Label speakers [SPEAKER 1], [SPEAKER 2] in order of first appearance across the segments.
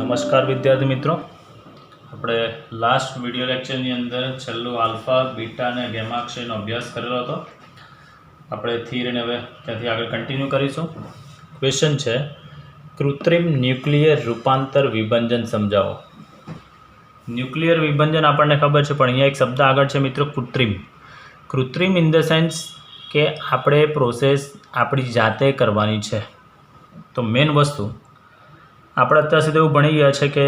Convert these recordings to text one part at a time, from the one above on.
[SPEAKER 1] નમસ્કાર વિદ્યાર્થી મિત્રો, આપણે લાસ્ટ વિડિયો લેક્ચરની અંદર છેલ્લું આલ્ફા બીટા અને ગેમા અક્ષરનો અભ્યાસ કરેલો હતો. આપણે થિયરીને હવે ત્યાંથી આગળ કન્ટિન્યુ કરીશું. ક્વેશ્ચન છે, કૃત્રિમ ન્યુક્લિયર રૂપાંતર વિભંજન સમજાવો. ન્યુક્લિયર વિભંજન આપણને ખબર છે, પણ અહીંયા એક શબ્દ આગળ છે મિત્રો, કૃત્રિમ. કૃત્રિમ ઇન ધ સેન્સ કે આપણે પ્રોસેસ આપણી જાતે કરવાની છે. તો મેઇન વસ્તુ આપણે અત્યાર સુધી એવું ભણી ગયા છે કે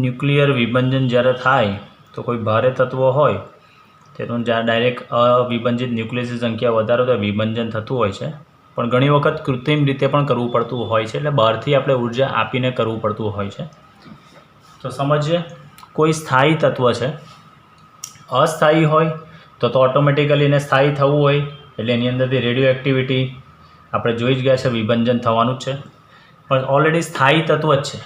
[SPEAKER 1] ન્યુક્લિયર વિભંજન જ્યારે થાય તો કોઈ ભારે તત્વો હોય તેનું જ્યારે ડાયરેક્ટ અવિભંજિત ન્યુક્લિયસની સંખ્યા વધારે તો વિભંજન થતું હોય છે, પણ ઘણી વખત કૃત્રિમ રીતે પણ કરવું પડતું હોય છે, એટલે બહારથી આપણે ઉર્જા આપીને કરવું પડતું હોય છે. તો સમજીએ, કોઈ સ્થાયી તત્વ છે, અસ્થાયી હોય તો ઓટોમેટિકલી એને સ્થાયી થવું હોય એટલે એની અંદરથી રેડિયો એક્ટિવિટી આપણે જોઈ જ ગયા છે, વિભંજન થવાનું જ છે. પણ ઓલરેડી સ્થાયી તત્વ જ છે,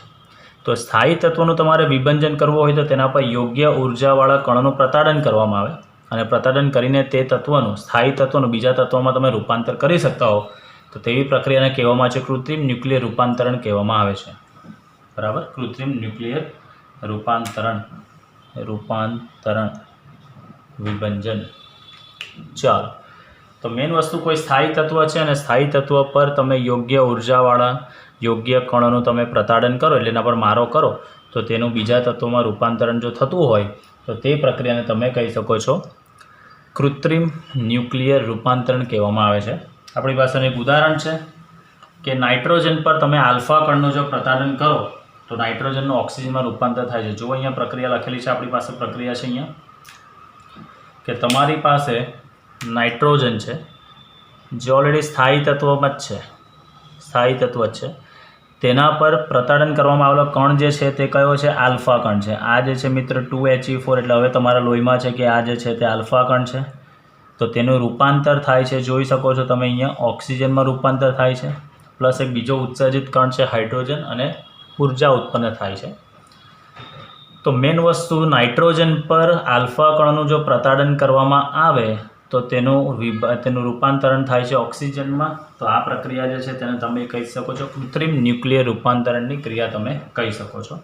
[SPEAKER 1] તો સ્થાયી તત્વનું તમારે વિભંજન કરવું હોય તો તેના પર યોગ્ય ઉર્જાવાળા કણોનું પ્રતાડન કરવામાં આવે, અને પ્રતાડન કરીને તે તત્વનું સ્થાયી તત્વનું બીજા તત્વમાં તમે રૂપાંતર કરી શકતા હો, તો તેવી પ્રક્રિયાને કહેવામાં આવે છે કૃત્રિમ ન્યુક્લિયર રૂપાંતરણ કહેવામાં આવે છે. બરાબર, કૃત્રિમ ન્યુક્લિયર રૂપાંતરણ વિભંજન. ચાલો, તો મેઇન વસ્તુ કોઈ સ્થાયી તત્વ છે અને સ્થાયી તત્વ પર તમે યોગ્ય ઉર્જાવાળા યોગ્ય કણોનું તમે પ્રતાડન કરો, એટલે એના પર મારો કરો, તો તેનું બીજા તત્વોમાં રૂપાંતરણ જો થતું હોય તો તે પ્રક્રિયાને તમે કહી શકો છો કૃત્રિમ ન્યુક્લિયર રૂપાંતરણ કહેવામાં આવે છે. આપણી પાસેનું એક ઉદાહરણ છે કે નાઇટ્રોજન પર તમે આલ્ફા કણનું જો પ્રતાડન કરો તો નાઇટ્રોજનનું ઓક્સિજનમાં રૂપાંતર થાય છે. જો અહીંયા પ્રક્રિયા લખેલી છે, આપણી પાસે પ્રક્રિયા છે અહીંયા કે તમારી પાસે નાઇટ્રોજન છે જે ઓલરેડી સ્થાયી તત્વમાં જ છે, સ્થાયી તત્વ જ છે, તેના પર પ્રતાડન કરવામાં આવેલો કણ જે છે તે કયો છે? આલ્ફા કણ છે. આ જે છે મિત્ર 2He4, એટલે હવે તમારા લોહીમાં છે કે આ જે છે તે આલ્ફા કણ છે, તો તેનું રૂપાંતર થાય છે, જોઈ શકો છો તમે અહીંયા ઓક્સિજનમાં રૂપાંતર થાય છે, પ્લસ એક બીજો ઉત્સર્જિત કણ છે હાઇડ્રોજન, અને ઉર્જા ઉત્પન્ન થાય છે. તો મેઇન વસ્તુ નાઇટ્રોજન પર આલ્ફા કણનું જો પ્રતાડન કરવામાં આવે તો તેનું રૂપાંતરણ થાય છે ઓક્સિજનમાં. તો આ પ્રક્રિયા જે છે તેને તમે કહી શકો છો કૃત્રિમ ન્યુક્લિયર રૂપાંતરણની ક્રિયા તમે કહી શકો છો.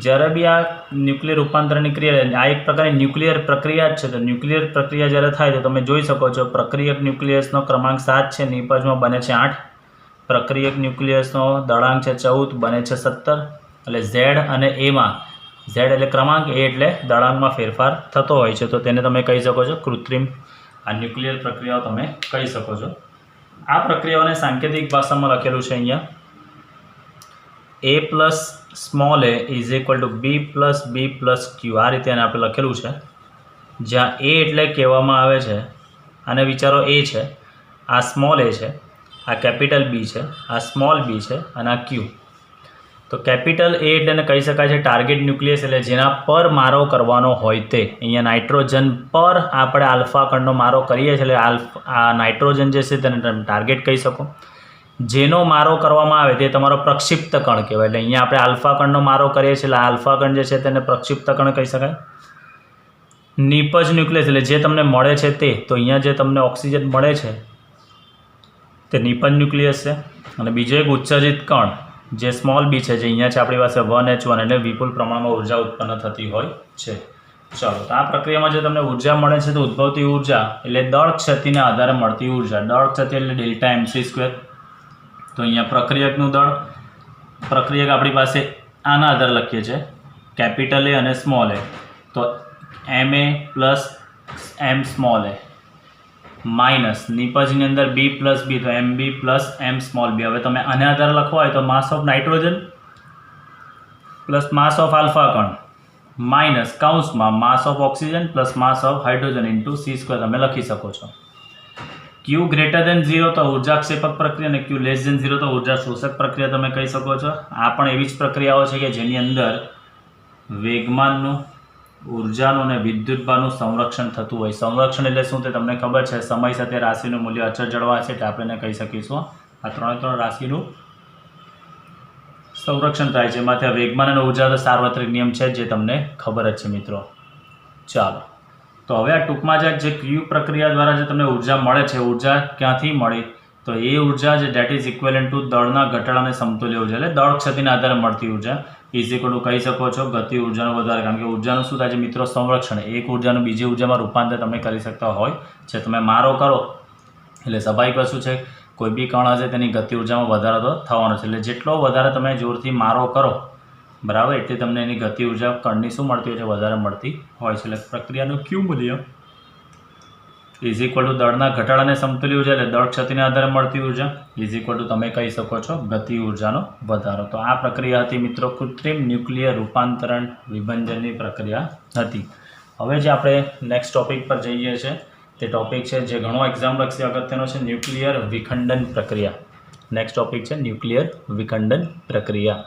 [SPEAKER 1] જ્યારે બી આ ન્યુક્લિયર રૂપાંતરણની ક્રિયા, આ એક પ્રકારની ન્યુક્લિયર પ્રક્રિયા જ છે, તો ન્યુક્લિયર પ્રક્રિયા જ્યારે થાય તો તમે જોઈ શકો છો પ્રક્રિયક ન્યુક્લિયસનો ક્રમાંક 7 છે, નિપજમાં બને છે 8, પ્રક્રિયક ન્યુક્લિયસનો દળાંક છે 14, બને છે 17, એટલે ઝેડ અને એમાં ઝેડ એટલે ક્રમાંક, એ એટલે દળાંકમાં ફેરફાર થતો હોય છે, તો તેને તમે કહી શકો છો કૃત્રિમ આ ન્યુક્લિયર પ્રક્રિયાઓ તમે કહી શકો છો. આ પ્રક્રિયાઓને સાંકેતિક ભાષામાં લખેલું છે અહીંયા A plus small a is equal two B plus B plus Q. આ રીતે એને આપણે લખેલું છે, જ્યાં A એટલે કહેવામાં આવે છે, આને વિચારો A છે, આ સ્મોલ a છે, આ કેપિટલ B છે, આ સ્મોલ b છે, અને આ Q. તો કેપિટલ A એટલે એને કહી શકાય છે ટાર્ગેટ ન્યુક્લિયસ, એટલે જેના પર મારો કરવાનો હોય તે. અહીંયા નાઇટ્રોજન પર આપણે આલ્ફા કણનો મારો કરીએ છીએ, એટલે આ નાઇટ્રોજન જે છે તેને તમે ટાર્ગેટ કહી શકો. જેનો મારો કરવામાં આવે તે તમારો પ્રક્ષિપ્ત કણ કહેવાય. એટલે અહીંયા આપણે આલ્ફા કણનો મારો કરીએ છીએ, એટલે આલ્ફા કણ જે છે તેને પ્રક્ષિપ્ત કણ કહી શકાય. નિપજ ન્યુક્લિયસ એટલે જે તમને મળે છે તે, તો અહીંયા જે તમને ઓક્સિજન મળે છે તે નિપજ ન્યુક્લિયસ છે. અને બીજો એક ઉત્સર્જિત કણ જે સ્મોલ b છે, જે અહીંયા છે આપણી પાસે 1H1, એટલે વિપુલ પ્રમાણમાં ઉર્જા ઉત્પન્ન થતી હોય છે. ચાલો, તો આ પ્રક્રિયામાં જે તમને ઉર્જા મળે છે તો ઉદ્ભવતી ઉર્જા એટલે દળ ક્ષતિના આધારે મળતી ઉર્જા. દળ ક્ષતિ એટલે ડેલ્ટા mc². તો અહીંયા પ્રક્રિયકનું દળ, પ્રક્રિયક આપણી પાસે આના આધારે લખીએ છીએ કેપિટલ A અને સ્મોલ a, તો ma plus m small a minus નિપજની અંદર B પ્લસ B, તો MB plus M small b. હવે તમે આને આધારે લખવા હોય તો mass of nitrogen plus mass of alpha કણ માઇનસ કૌંસમાં mass of oxygen plus mass of hydrogen into C² તમે લખી શકો છો. Q ગ્રેટર દેન 0 તો ઉર્જાક્ષેપક પ્રક્રિયા, અને Q લેસ દેન 0 તો ઉર્જા શોષક પ્રક્રિયા તમે કહી શકો છો. આ પણ એવી જ પ્રક્રિયાઓ છે કે જેની અંદર વેગમાનનું, ઉર્જાનું અને વિદ્યુતભારનું સંરક્ષણ થતું હોય. સંરક્ષણ એટલે શું તે તમને ખબર છે, સમય સાથે રાશિનું મૂલ્ય અચળ જળવાય છે, એટલે આપણે એને કહી શકીશું આ 3 રાશિનું સંરક્ષણ થાય છે. એમાંથી વેગમાન અને ઉર્જા તો સાર્વત્રિક નિયમ છે જે તમને ખબર જ છે મિત્રો. ચાલો, તો હવે આ ટૂંકમાં જે Q પ્રક્રિયા દ્વારા જે તમને ઉર્જા મળે છે, ઉર્જા ક્યાંથી મળી તો એ ઉર્જા જે ડેટ ઇઝ ઇક્વેલન્ટ ટુ દળના ઘટાડાને સમતુલ્ય ઉર્જા એટલે દળ ક્ષતિના આધારે મળતી ઉર્જા ઇઝ ઇક્વલ ટુ કહી શકો છો ગતિ ઉર્જાનો વધારે, કારણ કે ઉર્જાનું શું થાય છે મિત્રો સંરક્ષણ, એક ઉર્જાનું બીજી ઉર્જામાં રૂપાંતર તમે કરી શકતા હોય છે. તમે મારો કરો એટલે સ્વાભાવિક વસ્તુ છે કોઈ બી કણ હશે તેની ગતિ ઉર્જામાં વધારો તો થવાનો છે, એટલે જેટલો વધારે તમે જોરથી મારો કરો બરાબર એટલે તમને એની ગતિ ઉર્જા કણની શું મળતી હોય છે વધારે મળતી હોય છે. એટલે પ્રક્રિયાનું ક્યુ મૂલ્ય ઇઝ ઇક્વલ ટુ દળના ઘટાડાને સમતુલ્ય ઉર્જા એટલે દળ ક્ષતિને આધારે મળતી ઉર્જા ઇઝ ઇક્વલ ટુ તમે કહી શકો છો ગતિ ઉર્જાનો વધારો. તો આ પ્રક્રિયા હતી મિત્રો કૃત્રિમ ન્યુક્લિયર રૂપાંતરણ વિભંજનની પ્રક્રિયા હતી. હવે જે આપણે નેક્સ્ટ ટોપિક પર જઈએ છીએ તે ટોપિક છે જે ઘણો એક્ઝામ લક્ષી અગત્યનો છે, ન્યુક્લિયર વિખંડન પ્રક્રિયા. નેક્સ્ટ ટોપિક છે ન્યુક્લિયર વિખંડન પ્રક્રિયા.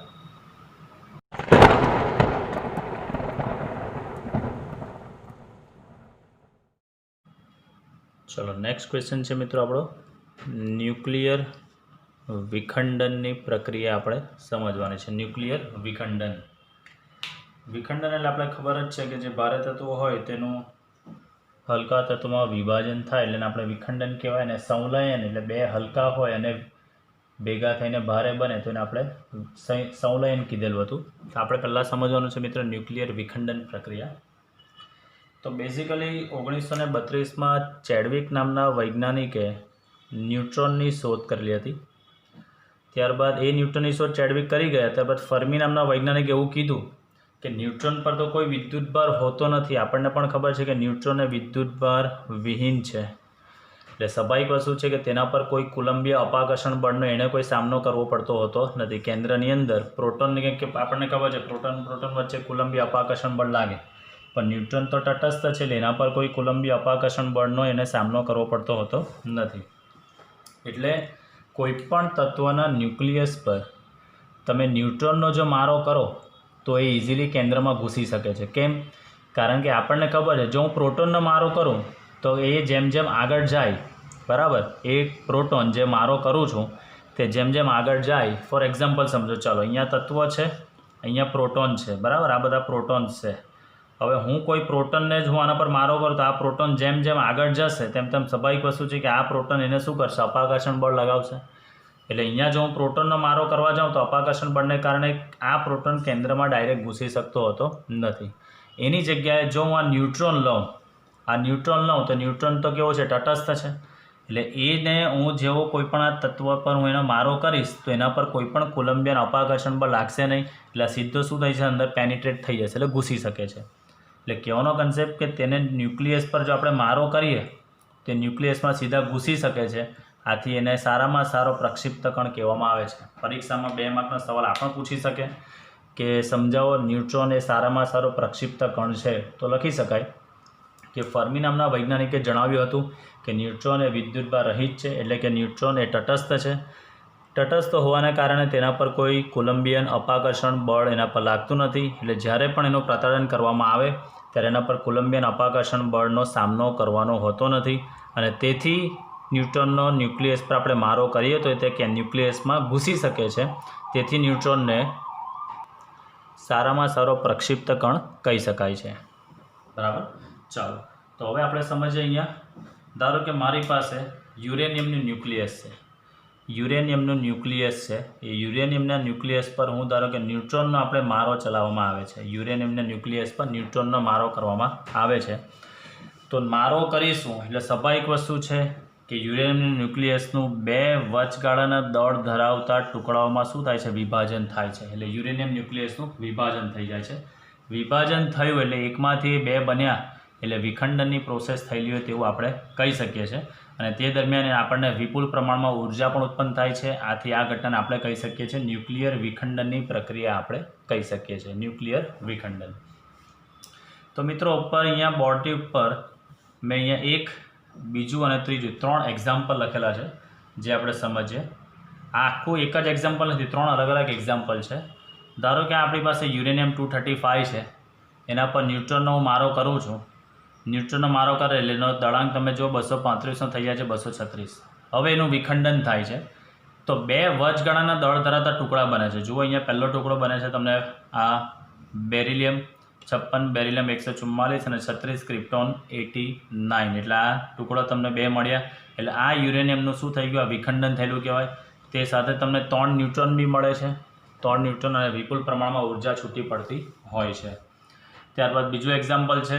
[SPEAKER 1] ચલો નેક્સ્ટ ક્વેશ્ચન છે મિત્રો આપણો ન્યુક્લિયર વિખંડનની પ્રક્રિયા આપણે સમજવાની છે. ન્યુક્લિયર વિખંડન એટલે આપણે ખબર જ છે કે જે ભારે તત્વો હોય તેનું હલકા તત્વોમાં વિભાજન થાય એટલે આપણે વિખંડન કહેવાય. ને સંલયન એટલે બે હલકા હોય અને ભેગા થઈને ભારે બને તો એને આપણે સંલયન કીધેલું હતું. તો આપણે પહેલાં સમજવાનું છે મિત્રો ન્યુક્લિયર વિખંડન પ્રક્રિયા. તો બેઝિકલી 1932માં ચેડવિક નામના વૈજ્ઞાનિકે ન્યુટ્રોનની શોધ કરેલી હતી. ત્યારબાદ એ ન્યુટ્રોનની શોધ ચેડવિક કરી ગયા. ત્યારબાદ ફર્મી નામના વૈજ્ઞાનિકે એવું કીધું કે ન્યુટ્રોન પર તો કોઈ વિદ્યુતભાર હોતો નથી. આપણને પણ ખબર છે કે ન્યુટ્રોન એ વિદ્યુતભાર વિહીન છે, એટલે સ્વાભાવિક વસ્તુ છે કે તેના પર કોઈ કુલંબીય અપાકર્ષણ બળનો એણે કોઈ સામનો કરવો પડતો હોતો નથી. કેન્દ્રની અંદર પ્રોટોનની કે આપણને ખબર છે પ્રોટોન વચ્ચે કુલંબીય અપાકર્ષણ બળ લાગે, પણ ન્યુટ્રોન તો તટસ્થ છે એટલે એના પર કોઈ કુલંબીય અપાકર્ષણ બળનો એને સામનો કરવો પડતો હોતો નથી. એટલે કોઈપણ તત્વના ન્યુક્લિયસ પર તમે ન્યુટ્રોનનો જો મારો કરો તો એ ઇઝીલી કેન્દ્રમાં ઘૂસી શકે છે. કેમ? કારણ કે આપણને ખબર છે જો હું પ્રોટોનનો મારો કરું તો એ જેમ જેમ આગળ જાય બરાબર, એ પ્રોટોન જે મારો કરું છું તે જેમ જેમ આગળ જાય, ફોર એક્ઝામ્પલ સમજો, ચાલો અહીંયા તત્વ છે, અહીંયા પ્રોટોન છે બરાબર, આ બધા પ્રોટોન્સ છે. હવે હું કોઈ પ્રોટોનને જ હું આના પર મારો કરું તો આ પ્રોટોન જેમ જેમ આગળ જશે તેમ તેમ સ્વાભાવિક વસ્તુ છે કે આ પ્રોટોન એને શું કરશે અપાકર્ષણ બળ લગાવશે. એટલે અહીંયા જો હું પ્રોટોનનો મારો કરવા જાઉં તો અપાકર્ષણ બળને કારણે આ પ્રોટોન કેન્દ્રમાં ડાયરેક્ટ ઘૂસી શકતો હોતો નથી. એની જગ્યાએ જો હું આ ન્યુટ્રોન લઉં તો ન્યુટ્રોન તો કેવો છે તટસ્થ છે, એટલે એને હું જેવો કોઈપણ આ તત્વ પર હું એનો મારો કરીશ તો એના પર કોઈપણ કુલંબિયન અપાકર્ષણ બળ લાગશે નહીં, એટલે સીધો શું થઈ છે અંદર પેનિટ્રેટ થઈ જશે એટલે ઘૂસી શકે છે. એટલે કહેવાનો કન્સેપ્ટ કે તેને ન્યુક્લિયસ પર જો આપણે મારો કરીએ તે ન્યુક્લિયસમાં સીધા ઘૂસી શકે છે. આથી એને સારામાં સારો પ્રક્ષિપ્ત કણ કહેવામાં આવે છે. પરીક્ષામાં 2 માર્કનો સવાલ આ પણ પૂછી શકે કે સમજાવો ન્યુટ્રોન એ સારામાં સારો પ્રક્ષિપ્ત કણ છે, તો લખી શકાય કે ફર્મી નામના વૈજ્ઞાનિકે જણાવ્યું હતું કે ન્યુટ્રોન એ વિદ્યુતભાર રહિત છે, એટલે કે ન્યુટ્રોન એ તટસ્થ છે. તટસ્થ હોવાને કારણે તેના પર કોઈ કુલંબિયન અપાકર્ષણ બળ એના પર લાગતું નથી, એટલે જ્યારે પણ એનું પ્રતાડન કરવામાં આવે ત્યારે એના પર કુલંબિયન અપાકર્ષણ બળનો સામનો કરવાનો હોતો નથી. અને તેથી ન્યુટ્રોનનો ન્યુક્લિયસ પર આપણે મારો કરીએ તો તે કે ન્યુક્લિયસમાં ઘૂસી શકે છે. તેથી ન્યુટ્રોનને સારામાં સારો પ્રક્ષિપ્ત કણ કહી શકાય છે બરાબર. ચાલો તો હવે આપણે સમજીએ અહીંયા ધારો કે મારી પાસે યુરેનિયમનું ન્યુક્લિયસ છે, એ યુરેનિયમના ન્યુક્લિયસ પર હું ધારો કે ન્યુટ્રોનનો આપણે મારો ચલાવવામાં આવે છે, યુરેનિયમના ન્યુક્લિયસ પર ન્યુટ્રોનનો મારો કરવામાં આવે છે. તો મારો કરીશું એટલે સ્વાભાવિક વસ્તુ છે કે યુરેનિયમ ન્યુક્લિયસનું 2 વચગાળાના દળ ધરાવતા ટુકડાઓમાં શું થાય છે વિભાજન થાય છે. એટલે યુરેનિયમ ન્યુક્લિયસનું વિભાજન થઈ જાય છે. વિભાજન થયું એટલે એકમાંથી 2 બન્યા એટલે વિખંડનની પ્રોસેસ થયેલી હોય તેવું આપણે કહી શકીએ છીએ. અને તે દરમિયાન આપણને વિપુલ પ્રમાણમાં ઉર્જા પણ ઉત્પન્ન થાય છે. આથી આ ઘટનાને આપણે કહી શકીએ છીએ ન્યુક્લિયર વિખંડનની પ્રક્રિયા આપણે કહી શકીએ છીએ ન્યુક્લિયર વિખંડન. તો મિત્રો ઉપર અહીંયા બોર્ડની ઉપર મેં અહીંયા 1, 2 અને 3 3 એક્ઝામ્પલ લખેલા છે જે આપણે સમજીએ. આ આખું એક જ એક્ઝામ્પલ નથી, 3 અલગ અલગ એક્ઝામ્પલ છે. ધારો કે આપણી પાસે યુરેનિયમ 235 છે, એના પર ન્યુટ્રોનનો હું મારો કરું છું. ન્યુટ્રોનનો મારો કરે એટલે એનો દળાંક તમે જો 235નો થઈ જાય છે 236. હવે એનું વિખંડન થાય છે તો 2 વચગાળાના દળ ધરાવતા ટુકડા બને છે. જુઓ અહીંયા પહેલો ટુકડો બને છે તમને આ બેરિલિયમ 56, બેરિલિયમ 144 અને 36 ક્રિપ્ટોન 89, એટલે આ ટુકડો તમને 2 મળ્યા. એટલે આ યુરેનિયમનું શું થઈ ગયું, આ વિખંડન થયેલું કહેવાય. તે સાથે તમને 3 ન્યુટ્રોન બી મળે છે. 3 ન્યુટ્રોન અને વિપુલ પ્રમાણમાં ઉર્જા છૂટી પડતી હોય છે. ત્યારબાદ બીજું એક્ઝામ્પલ છે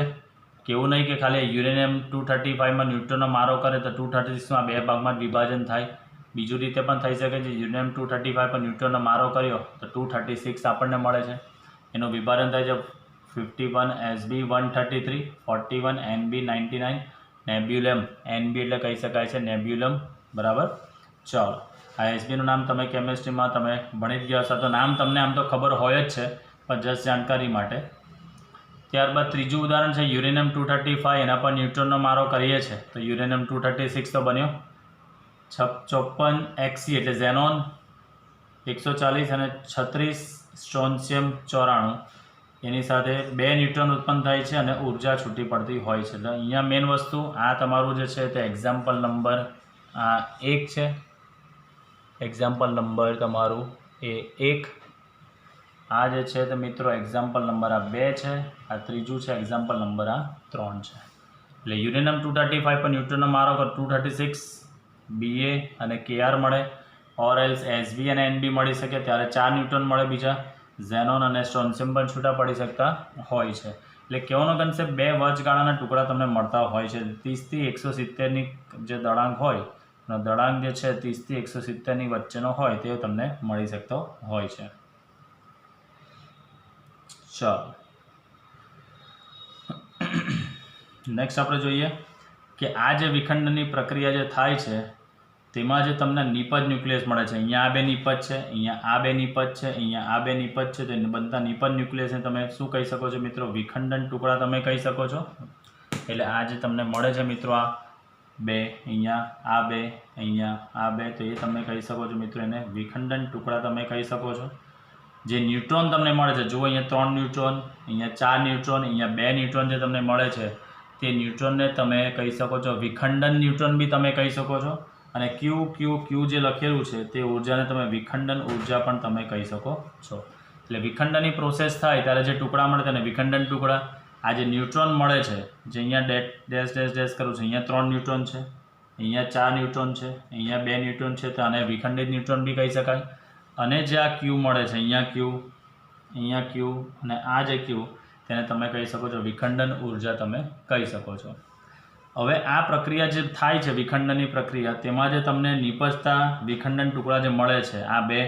[SPEAKER 1] કે એવું નહીં કે ખાલી યુરેનિયમ 235માં ન્યુટ્રોનનો મારો કરે તો 236માં 2 ભાગમાં જ વિભાજન થાય. બીજું રીતે પણ થઈ શકે છે. યુરેનિયમ 235 પર ન્યુટ્રોનનો મારો કર્યો તો 236 આપણને મળે છે. એનું વિભાજન થાય છે 51 Sb 133, 41 Nb 99, નેબ્યુલમ Nb એટલે કહી શકાય છે નેબ્યુલમ, બરાબર. ચાલો, આ એસબીનું નામ તમે કેમેસ્ટ્રીમાં તમે ભણી જ ગયા હશો, તો નામ તમને આમ તો ખબર હોય જ છે, પણ જસ્ટ જાણકારી માટે. ત્યારબાદ ત્રીજું ઉદાહરણ છે યુરેનિયમ 235, એના પર ન્યુટ્રોનનો મારો કરીએ છીએ તો યુરેનિયમ 236 તો બન્યો. 54 Xc એટલે ઝેનોન 140 અને 36 સ્ટ્રોન્શિયમ 94, એની સાથે 2 ન્યુટ્રોન ઉત્પન્ન થાય છે અને ઉર્જા છૂટી પડતી હોય છે. એટલે અહીંયા મેઇન વસ્તુ આ તમારું જે છે તે એક્ઝામ્પલ નંબર આ 1 છે. એક્ઝામ્પલ નંબર તમારું એ 1. આ જે છે તે મિત્રો એક્ઝામ્પલ નંબર આ 2 છે. આ ત્રીજું છે એક્ઝામ્પલ નંબર આ 3 છે. એટલે યુરેનિયમ 235 પર ન્યુટ્રોનનો મારો કર 236 Ba અને Kr મળે, ઓર એલ્સ Sb અને Nb મળી શકે ત્યારે 4 ન્યુટ્રોન મળે બીજા. ઝેનોન અને સ્ટ્રોન્શિયમ પણ છૂટા પડી શકતા હોય છે. એટલે કહેવાનો કન્સેપ્ટ 2 વચગાળાના ટુકડા તમને મળતા હોય છે. 30 થી 170ની જે દળાંક હોય, દળાંક જે છે 30 થી 170ની વચ્ચેનો હોય તે તમને મળી શકતો હોય છે. ચાલો, નેક્સ્ટ આપણે જોઈએ કે આ જે વિખંડનની પ્રક્રિયા જે થાય છે તેમાં જે તમને નિપજ ન્યુક્લિયસ મળે છે. અહીંયા આ 2 નિપજ છે, અહીંયા આ 2 નિપજ છે, અહીંયા આ 2 નિપજ છે. તો બધા નિપજ ન્યુક્લિયસને તમે શું કહી શકો છો મિત્રો? વિખંડન ટુકડા તમે કહી શકો છો. એટલે આ જે તમને મળે છે મિત્રો આ 2, અહીંયા આ 2, અહીંયા આ 2, તો એ તમે કહી શકો છો મિત્રો એને વિખંડન ટુકડા તમે કહી શકો છો. જે ન્યુટ્રોન તમને મળે છે, જુઓ અહીંયા 3 ન્યુટ્રોન, અહીંયા 4 ન્યુટ્રોન, અહીંયા 2 ન્યુટ્રોન જે તમને મળે છે તે ન્યુટ્રોનને તમે કહી શકો છો વિખંડન ન્યુટ્રોન બી તમે કહી શકો છો. અને ક્યુ જે લખેલું છે તે ઉર્જાને તમે વિખંડન ઉર્જા પણ તમે કહી શકો છો. એટલે વિખંડનની પ્રોસેસ થાય ત્યારે જે ટુકડા મળે તેને વિખંડન ટુકડા. આ જે ન્યુટ્રોન મળે છે, જે અહીંયા ડેશ ડેશ ડેશ કરું છું, અહીંયા 3 ન્યુટ્રોન છે, અહીંયા 4 ન્યુટ્રોન છે, અહીંયા 2 ન્યુટ્રોન છે, તો આને વિખંડિત ન્યુટ્રોન બી કહી શકાય. અને જે આ ક્યુ મળે છે, અહીંયા ક્યુ અને આ જે ક્યુ, તેને તમે કહી શકો છો વિખંડન ઉર્જા તમે કહી શકો છો. હવે આ પ્રક્રિયા જે થાય છે વિખંડનની પ્રક્રિયા, તેમાં જે તમને નિપજતા વિખંડન ટુકડા જે મળે છે આ 2,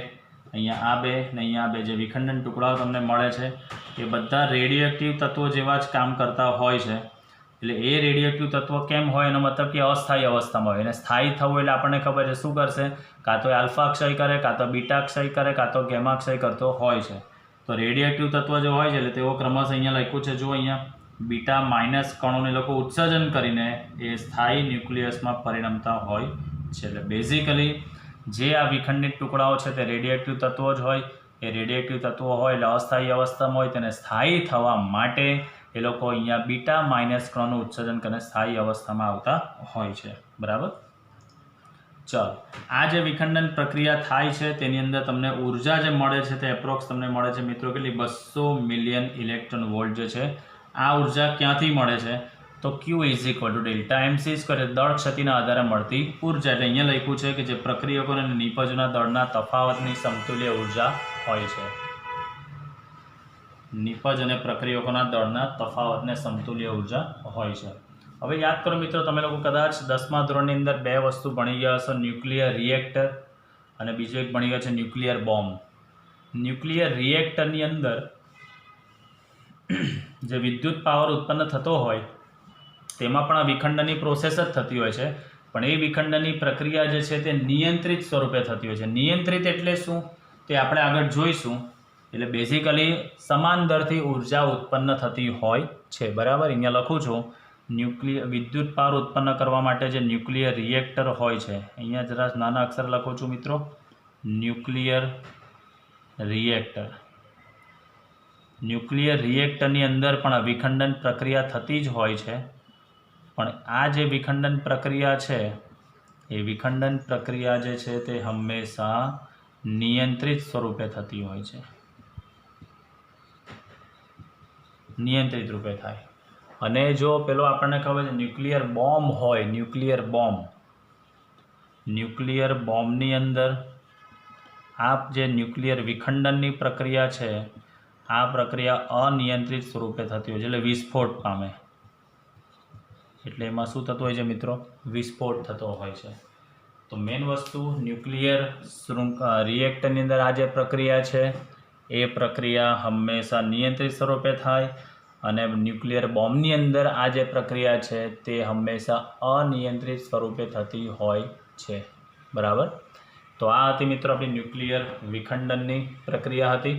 [SPEAKER 1] અહીંયા આ 2 ને અહીંયા આ 2 જે વિખંડન ટુકડાઓ તમને મળે છે એ બધા રેડિયોએક્ટિવ તત્વો જેવા જ કામ કરતા હોય છે. એટલે એ રેડિયોએક્ટિવ તત્વો કેમ હોય એનો મતલબ કે અસ્થાયી અવસ્થામાં હોય. અને સ્થાયી થવું એટલે આપણને ખબર છે શું કરશે, કાં તો આલ્ફા ક્ષય કરે, કાં તો બીટા ક્ષય કરે, કાં તો ગેમા ક્ષય કરતો હોય છે. તો રેડિયોએક્ટિવ તત્વ જે હોય છે એટલે તેઓ ક્રમશઃ અહીંયા લખ્યું છે, જુઓ અહીંયા બીટા માઇનસ કણોને લોકો ઉત્સર્જન કરીને એ સ્થાયી ન્યુક્લિયસમાં પરિણમતા હોય છે. એટલે બેઝિકલી જે આ વિખંડિત ટુકડાઓ છે તે રેડિયોએક્ટિવ તત્વો જ હોય. એ રેડિયોએક્ટિવ તત્વો હોય એટલે અસ્થાયી અવસ્થામાં હોય, તેને સ્થાયી થવા માટે એ લોકો અહીંયા બીટા માઇનસ કણોનું ઉત્સર્જન કરીને સ્થાયી અવસ્થામાં આવતા હોય છે, બરાબર. ચાલો, આ જે વિખંડન પ્રક્રિયા થાય છે તેની અંદર તમને ઉર્જા જે મળે છે તે એપ્રોક્સ તમને મળે છે મિત્રો કેટલી? 200 મિલિયન ઇલેક્ટ્રોન વોલ્ટ જે છે આ ઉર્જા ક્યાંથી મળે છે? તો Q = ડેલ્ટા MC સ્ક્વેર, દળ ક્ષતિના આધારે મળતી ઉર્જા. એટલે અહીંયા લખ્યું છે કે જે પ્રક્રિયકો અને નિપજોના દળના તફાવતની સમતુલ્ય ઉર્જા હોય છે. નિપજ અને પ્રક્રિયકોના દળના તફાવતને સમતુલ્ય ઉર્જા હોય છે. હવે યાદ કરો મિત્રો, તમે લોકો કદાચ 10મા ધોરણની અંદર 2 વસ્તુ ભણી ગયા હશો, ન્યુક્લિયર રિએક્ટર અને બીજું એક ભણી ગયા છે ન્યુક્લિયર બોમ્બ. ન્યુક્લિયર રિએક્ટરની અંદર જે વિદ્યુત પાવર ઉત્પન્ન થતો હોય તેમાં પણ આ વિખંડનની પ્રોસેસ જ થતી હોય છે, પણ એ વિખંડનની પ્રક્રિયા જે છે તે નિયંત્રિત સ્વરૂપે થતી હોય છે. નિયંત્રિત એટલે શું તે આપણે આગળ જોઈશું. એટલે બેઝિકલી સમાન દરથી ઉર્જા ઉત્પન્ન થતી હોય છે, બરાબર. અહીંયા લખું છું વિદ્યુત પાવર ઉત્પન્ન કરવા માટે જે ન્યુક્લિયર રિએક્ટર હોય છે, અહીંયા જરા નાના અક્ષર લખું છું મિત્રો, ન્યુક્લિયર રિએક્ટર. ન્યુક્લિયર રિએક્ટરની અંદર પણ વિખંડન પ્રક્રિયા થતી જ હોય છે, પણ આ જે વિખંડન પ્રક્રિયા છે એ વિખંડન પ્રક્રિયા જે છે તે હંમેશા નિયંત્રિત સ્વરૂપે થતી હોય છે, નિયંત્રિત રૂપે થાય. અને જો પેલો આપણને ખબર છે ન્યુક્લિયર બોમ્બ હોય, ન્યુક્લિયર બોમ્બ, ન્યુક્લિયર બોમ્બની અંદર આ જે ન્યુક્લિયર વિખંડનની પ્રક્રિયા છે આ પ્રક્રિયા અનિયંત્રિત સ્વરૂપે થતી હોય છે, એટલે વિસ્ફોટ પામે. એટલે એમાં શું થતું હોય છે મિત્રો? વિસ્ફોટ થતો હોય છે. તો મેઇન વસ્તુ ન્યુક્લિયર રિએક્ટરની અંદર આ જે પ્રક્રિયા છે એ પ્રક્રિયા હંમેશા નિયંત્રિત સ્વરૂપે થાય, અને ન્યુક્લિયર બોમ્બની અંદર આ જે પ્રક્રિયા છે તે હંમેશા અનિયંત્રિત સ્વરૂપે થતી હોય છે. બરાબર. તો આ હતી મિત્રો આપણી ન્યુક્લિયર વિખંડનની પ્રક્રિયા હતી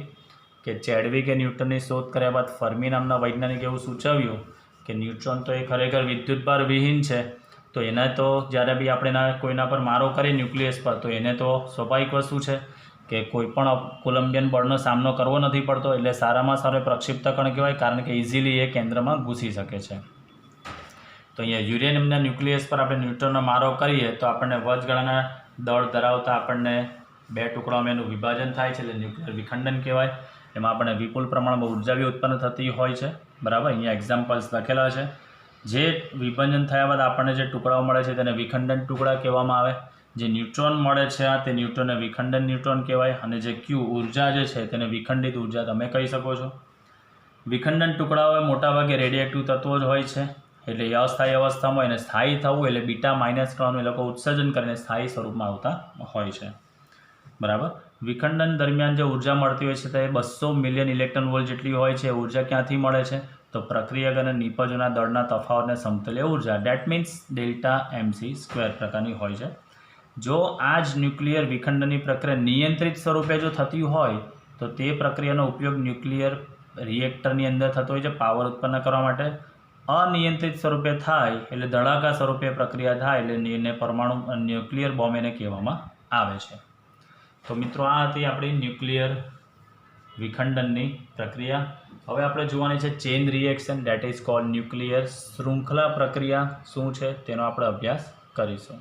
[SPEAKER 1] કે ચેડવિકે ન્યૂટનની શોધ કર્યા બાદ ફર્મી નામના વૈજ્ઞાનિક એવું સૂચવ્યું કે ન્યુટ્રોન તો એ ખરેખર વિદ્યુતભાર વિહીન છે, તો એને તો જ્યારે બી આપણે કોઈના પર મારો કરીએ ન્યુક્લિયસ પર તો એને તો સ્વાભાવિક વસ્તુ છે કે કોઈ પણ કોલંબિયન બળનો સામનો કરવો નથી પડતો, એટલે સારામાં સારો પ્રક્ષિપ્ત કણ કહેવાય, કારણ કે ઇઝીલી એ કેન્દ્રમાં ઘૂસી શકે છે. તો અહીંયા યુરેનિયમના ન્યુક્લિયસ પર આપણે ન્યુટ્રોનનો મારો કરીએ તો આપણને વચગાળાના દળ ધરાવતા આપણને 2 ટુકડાઓમાં એનું વિભાજન થાય છે, એટલે ન્યુક્લિયર વિખંડન કહેવાય. એમાં આપણને વિપુલ પ્રમાણમાં ઉર્જા બી ઉત્પન્ન થતી હોય છે. બરાબર. અહીંયા એક્ઝામ્પલ્સ લખેલા છે. જે વિભાજન થયા બાદ આપણને જે ટુકડાઓ મળે છે તેને વિખંડન ટુકડા કહેવામાં આવે. જે ન્યુટ્રોન મળે છે તે ન્યુટ્રોનને વિખંડન ન્યુટ્રોન કહેવાય, અને જે ક્યુ ઉર્જા જે છે તેને વિખંડિત ઉર્જા તમે કહી શકો છો. વિખંડન ટુકડાઓ મોટાભાગે રેડિએક્ટિવ તત્વો જ હોય છે, એટલે અસ્થાયી અવસ્થામાં એને સ્થાયી થવું એટલે બીટા માઇનસ કણોનું એ લોકો ઉત્સર્જન કરીને સ્થાયી સ્વરૂપમાં આવતા હોય છે. બરાબર. વિખંડન દરમિયાન જે ઉર્જા મળતી હોય છે તે 200 મિલિયન ઇલેક્ટ્રોન વોલ્ટ જેટલી હોય છે. ઉર્જા ક્યાંથી મળે છે? તો પ્રક્રિયક અને નિપજોના દળના તફાવતને સમતુલ્ય ઉર્જા, ડેટ મીન્સ ડેલ્ટા mc² પ્રકારની હોય છે. જો આ જ ન્યુક્લિયર વિખંડનની પ્રક્રિયા નિયંત્રિત સ્વરૂપે જો થતી હોય તો તે પ્રક્રિયાનો ઉપયોગ ન્યુક્લિયર રિએક્ટરની અંદર થતો હોય છે પાવર ઉત્પન્ન કરવા માટે. અનિયંત્રિત સ્વરૂપે થાય એટલે ધડાકા સ્વરૂપે પ્રક્રિયા થાય એટલે એને પરમાણુ ન્યુક્લિયર બોમ્બ એને કહેવામાં આવે છે. તો મિત્રો આ હતી આપણી ન્યુક્લિયર વિખંડનની પ્રક્રિયા. હવે આપણે જોવાની છે chain reaction, date is cold nuclear શૃંખલા પ્રક્રિયા શું છે તેનો આપણે અભ્યાસ કરીશું.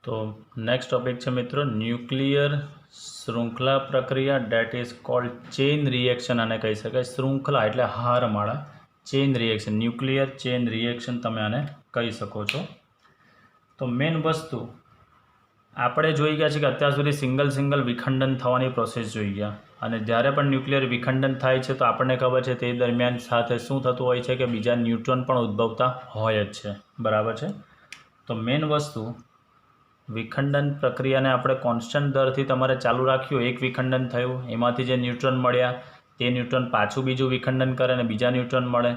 [SPEAKER 1] તો નેક્સ્ટ ટોપિક છે મિત્રો ન્યુક્લિયર શૃંખલા પ્રક્રિયા, that is called chain reaction. આને કહી શકાય શૃંખલા એટલે હારમાળા. Chain reaction, nuclear chain reaction તમે આને કહી શકો છો. તો મેઇન વસ્તુ આપણે જોઈ ગયા છે કે અત્યાર સુધી સિંગલ વિખંડન થવાની પ્રોસેસ જોઈ ગયા, અને જ્યારે પણ ન્યુક્લિયર વિખંડન થાય છે તો આપણને ખબર છે તે દરમિયાન સાથે શું થતું હોય છે કે બીજા ન્યુટ્રોન પણ ઉદ્ભવતા હોય જ છે. બરાબર છે. તો મેઇન વસ્તુ વિખંડન પ્રક્રિયાને આપણે કોન્સ્ટન્ટ દરથી તમારે ચાલુ રાખ્યું. એક વિખંડન થયું, એમાંથી જે ન્યુટ્રોન મળ્યા તે ન્યુટ્રોન પાછું બીજું વિખંડન કરે અને બીજા ન્યુટ્રોન મળે,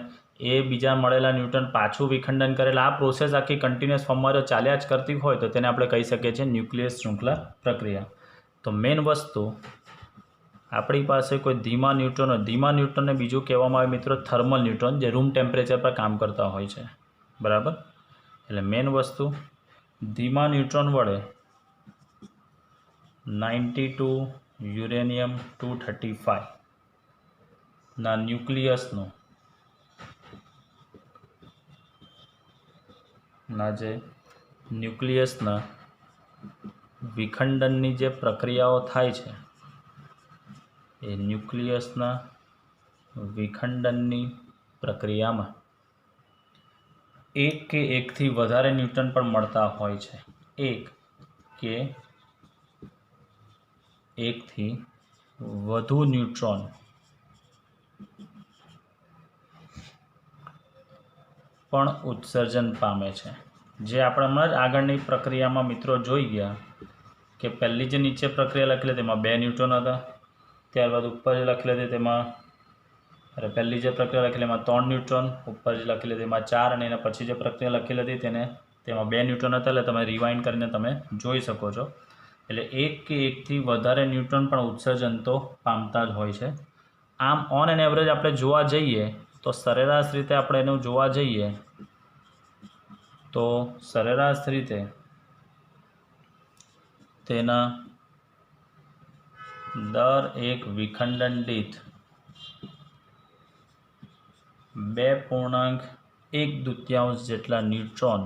[SPEAKER 1] એ બીજા મળેલા ન્યુટ્રોન પાછું વિખંડન કરે, એટલે આ પ્રોસેસ આખી કન્ટિન્યુઅસ ફોર્મમાં ચાલ્યા જ કરતી હોય તો તેને આપણે કહી શકીએ છીએ ન્યુક્લિયર શૃંખલા પ્રક્રિયા. તો મેઇન વસ્તુ આપણી પાસે કોઈ ધીમા ન્યુટ્રોનને બીજું કહેવામાં આવે મિત્રો થર્મલ ન્યુટ્રોન, જે રૂમ ટેમ્પરેચર પર કામ કરતા હોય છે. બરાબર. એટલે મેઇન વસ્તુ ધીમા ન્યુટ્રોન વડે 92 યુરેનિયમ 235 ના ન્યુક્લિયસનું ન્યુક્લિયસના વિખંડનની જે પ્રક્રિયાઓ થાય છે એ ન્યુક્લિયસના વિખંડનની પ્રક્રિયામાં એક કે એકથી વધારે ન્યુટ્રોન પણ મળતા હોય છે. એક કે એકથી વધુ ન્યુટ્રોન પણ ઉત્સર્જન પામે છે. જે આપણે હમણાં જ આગળની પ્રક્રિયામાં મિત્રો જોઈ ગયા કે પહેલી જે નીચે પ્રક્રિયા લખેલી તેમાં 2 ન્યુટ્રોન હતા, ત્યારબાદ ઉપર જે લખેલી હતી તેમાં પહેલી જે પ્રક્રિયા લખેલી એમાં 3 ન્યુટ્રોન, ઉપર જે લખેલી તેમાં 4, અને એના પછી જે પ્રક્રિયા લખેલી હતી તેમાં 2 ન્યુટ્રોન હતા. એટલે તમે રિવાઇન્ડ કરીને તમે જોઈ શકો છો. એટલે એક કે એકથી વધારે ન્યુટ્રોન પણ ઉત્સર્જન તો પામતા જ હોય છે. આમ ઓન એન એવરેજ આપણે જોવા જઈએ તો સરેરાશ રીતે આપણે એનું જોવા જઈએ તો સરેરાશ રીતે તેના દર એક વિખંડન દીઠ 2.1 જેટલા ન્યુટ્રોન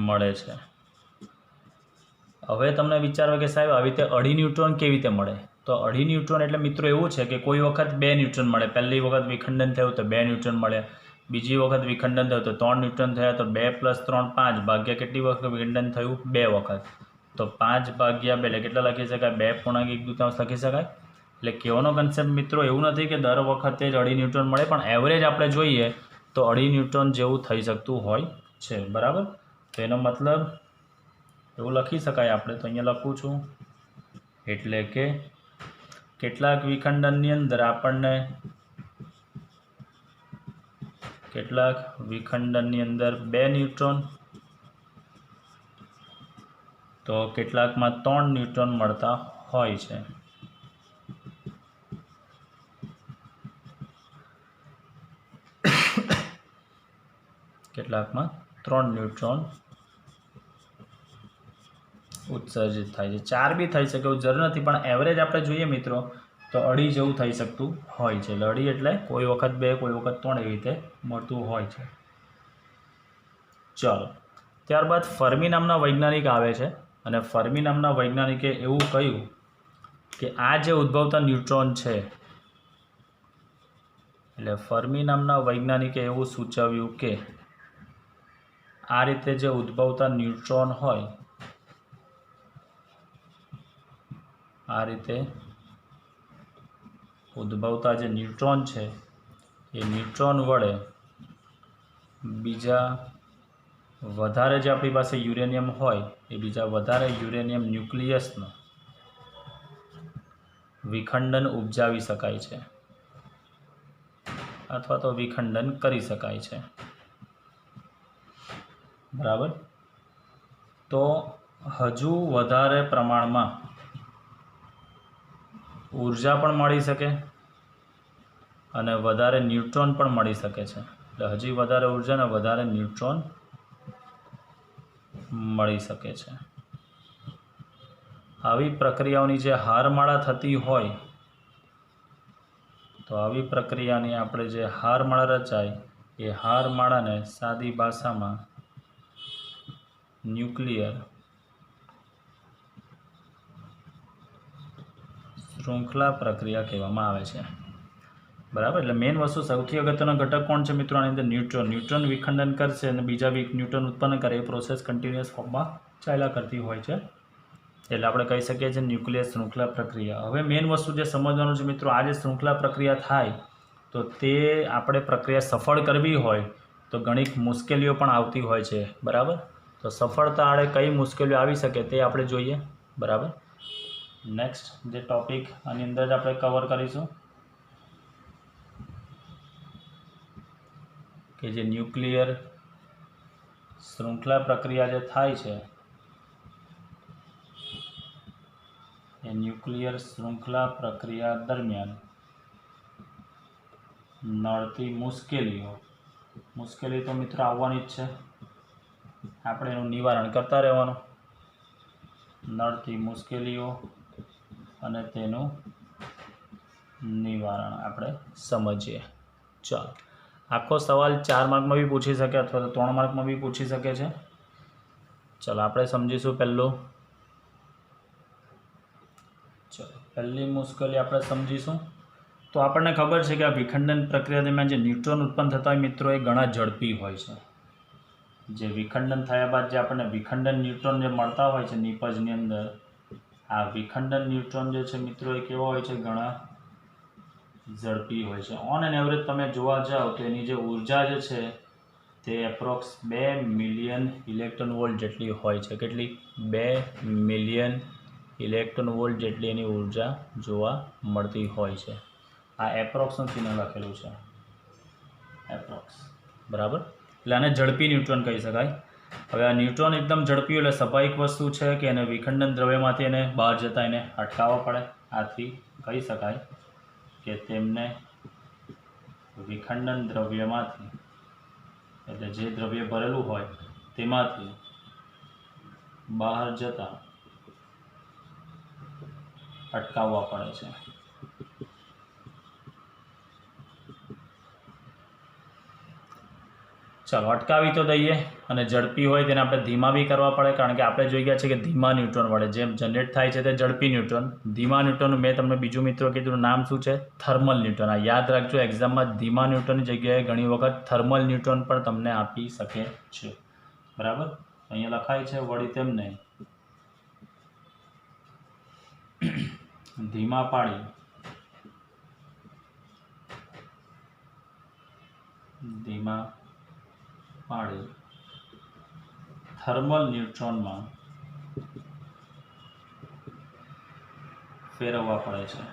[SPEAKER 1] મળે છે. હવે તમને વિચારો કે સાહેબ આવી રીતે 2.5 ન્યુટ્રોન કેવી રીતે મળે? તો तो 2.5 ન્યૂટ્રોન એટલે મિત્રો એવું છે કે કોઈ વખત 2 ન્યૂટ્રોન મળે. પહેલી વખત વિખંડન થયું તો 2 ન્યૂટ્રોન મળ્યા, બીજી વખત વિખંડન થયું તો 3 ન્યૂટ્રોન થયા. તો 2 + 3 5 ભાગ્યા કેટલી વખત વિખંડન થયું? 2 વખત. તો 5 ભાગ્યા 2 એટલે કેટલા લખી શકાય? 2.1/2 લખી શકાય. એટલે કહેવાનો કન્સેપ્ટ મિત્રો એવું નથી કે દર વખતે જ 2.5 ન્યૂટ્રોન મળે, પણ એવરેજ આપણે જોઈએ તો 2.5 ન્યૂટ્રોન જેવું થઈ શકતું હોય છે. બરાબર. તો એનો મતલબ એવું લખી શકાય આપણે. તો અહીંયા લખું છું, એટલે કે કેટલાક વિખંડનની અંદર આપણને 2 ન્યૂટ્રોન તો કેટલાકમાં 3 ન્યૂટ્રોન મળતા હોય છે. કેટલાકમાં 3 ન્યૂટ્રોન ઉત્સર્જિત થાય છે. 4 બી થઈ શકે એવું જરૂર નથી, પણ એવરેજ આપણે જોઈએ મિત્રો તો 2.5 જેવું થઈ શકતું હોય છે. 2.5 એટલે કોઈ વખત 2, કોઈ વખત 3 એવી રીતે મળતું હોય છે. ચાલો, ત્યારબાદ ફર્મી નામના વૈજ્ઞાનિક આવે છે, અને ફર્મી નામના વૈજ્ઞાનિકે એવું કહ્યું કે આ જે ઉદ્ભવતા ન્યૂટ્રોન છે, એટલે ફર્મી નામના વૈજ્ઞાનિકે એવું સૂચવ્યું કે આ રીતે જે ઉદ્ભવતા ન્યૂટ્રોન હોય, આ રીતે ઉદ્ભવતા જે ન્યૂટ્રોન છે એ ન્યૂટ્રોન વડે બીજા વધારે જે આપણી પાસે યુરેનિયમ હોય એ બીજા વધારે યુરેનિયમ ન્યુક્લિયસનું વિખંડન ઉપજાવી શકાય છે, અથવા તો વિખંડન કરી શકાય છે. બરાબર. તો હજુ વધારે પ્રમાણમાં ઉર્જા પણ મળી શકે અને વધારે ન્યૂટ્રોન પણ મળી શકે છે. એટલે હજી વધારે ઉર્જા અને વધારે ન્યૂટ્રોન મળી શકે છે. આવી પ્રક્રિયાઓની જે હારમાળા થતી હોય, તો આવી પ્રક્રિયાની આપણે જે હારમાળા રચાય એ હારમાળાને સાદી ભાષામાં ન્યુક્લિયર શૃંખલા પ્રક્રિયા કહેવામાં આવે છે. બરાબર. એટલે મેઇન વસ્તુ સૌથી અગત્યનો ઘટક કોણ છે મિત્રો આની અંદર? ન્યૂટ્રોન. ન્યૂટ્રોન વિખંડન કરશે અને બીજા ન્યૂટ્રોન ઉત્પન્ન કરે, એ પ્રોસેસ કન્ટિન્યુઅસ ફોર્મમાં ચાલ્યા કરતી હોય છે. એટલે આપણે કહી શકીએ છીએ ન્યુક્લિયર શૃંખલા પ્રક્રિયા. હવે મેઇન વસ્તુ જે સમજવાનું છે મિત્રો, આ જે શૃંખલા પ્રક્રિયા થાય તો તે આપણે પ્રક્રિયા સફળ કરવી હોય તો ઘણી મુશ્કેલીઓ પણ આવતી હોય છે. બરાબર. તો સફળતા આડે કઈ મુશ્કેલીઓ આવી શકે તે આપણે જોઈએ. બરાબર. નેક્સ્ટ જે ટોપિક આની અંદર જ આપણે કવર કરીશું કે જે ન્યુક્લિયર શૃંખલા પ્રક્રિયા જે થાય છે, એ ન્યુક્લિયર શૃંખલા પ્રક્રિયા દરમિયાન નડતી મુશ્કેલી તો મિત્રો આવવાની જ છે. આપણે એનું નિવારણ કરતા રહેવાનું. નડતી મુશ્કેલીઓ અને તેનું નિવારણ આપણે સમજીએ. ચાલો, આખો સવાલ 4 માર્કમાં બી પૂછી શકે અથવા તો 3 માર્કમાં બી પૂછી શકે છે. ચાલો આપણે સમજીશું. પહેલી મુશ્કેલી આપણે સમજીશું. તો આપણને ખબર છે કે આ વિખંડન પ્રક્રિયા દરમિયાન જે ન્યૂટ્રોન ઉત્પન્ન થતા હોય મિત્રો, એ ઘણા ઝડપી હોય છે. જે વિખંડન થયા બાદ જે આપણને વિખંડન ન્યૂટ્રોન જે મળતા હોય છે નિપજની અંદર, આ વિખંડન ન્યૂટ્રોન જે છે મિત્રો એ કેવા હોય છે? ઘણા ઝડપી હોય છે. ઓન એન એવરેજ તમે જોવા જાઓ તો એની જે ઉર્જા જે છે તે એપ્રોક્સ 2 મિલિયન ઇલેક્ટ્રોન વોલ્ટ જેટલી હોય છે. કેટલી? 2 મિલિયન ઇલેક્ટ્રોન વોલ્ટ જેટલી એની ઉર્જા જોવા મળતી હોય છે. આ એપ્રોક્સનું ચિહ્ન લખેલું છે, એપ્રોક્સ. બરાબર. એટલે આને ઝડપી ન્યૂટ્રોન કહી શકાય. હવે આ ન્યૂટ્રોન એકદમ ઝડપી એટલે સ્વાભાવિક વસ્તુ છે કે એને વિખંડન દ્રવ્યમાંથી એને બહાર જતા એને અટકાવવા પડે. આથી કહી શકાય કે તેમને વિખંડન દ્રવ્યમાંથી, એટલે જે દ્રવ્ય ભરેલું હોય તેમાંથી બહાર જતા અટકાવવા પડે છે. ચાલો અટકાવી તો દઈએ, અને ઝડપી હોય તેને આપણે ધીમા બી કરવા પડે, કારણ કે આપણે જોઈ ગયા છે કે ધીમા ન્યુટ્રોન વડે જેમ જનરેટ થાય છે તે ઝડપી ન્યુટ્રોન. ધીમા ન્યુટ્રોનનું મેં તમને બીજું મિત્રો કીધું નામ શું છે? Thermal neutron. આ યાદ રાખજો, એક્ઝામમાં ધીમા ન્યુટ્રોનની જગ્યાએ ઘણી વખત થર્મલ ન્યુટ્રોન પણ તમને આપી શકે છે. બરાબર, અહીંયા લખાય છે વળી તેમને ધીમા પાડી થર્મલ ન્યુટ્રોનમાં ફેરવવા પડે છે.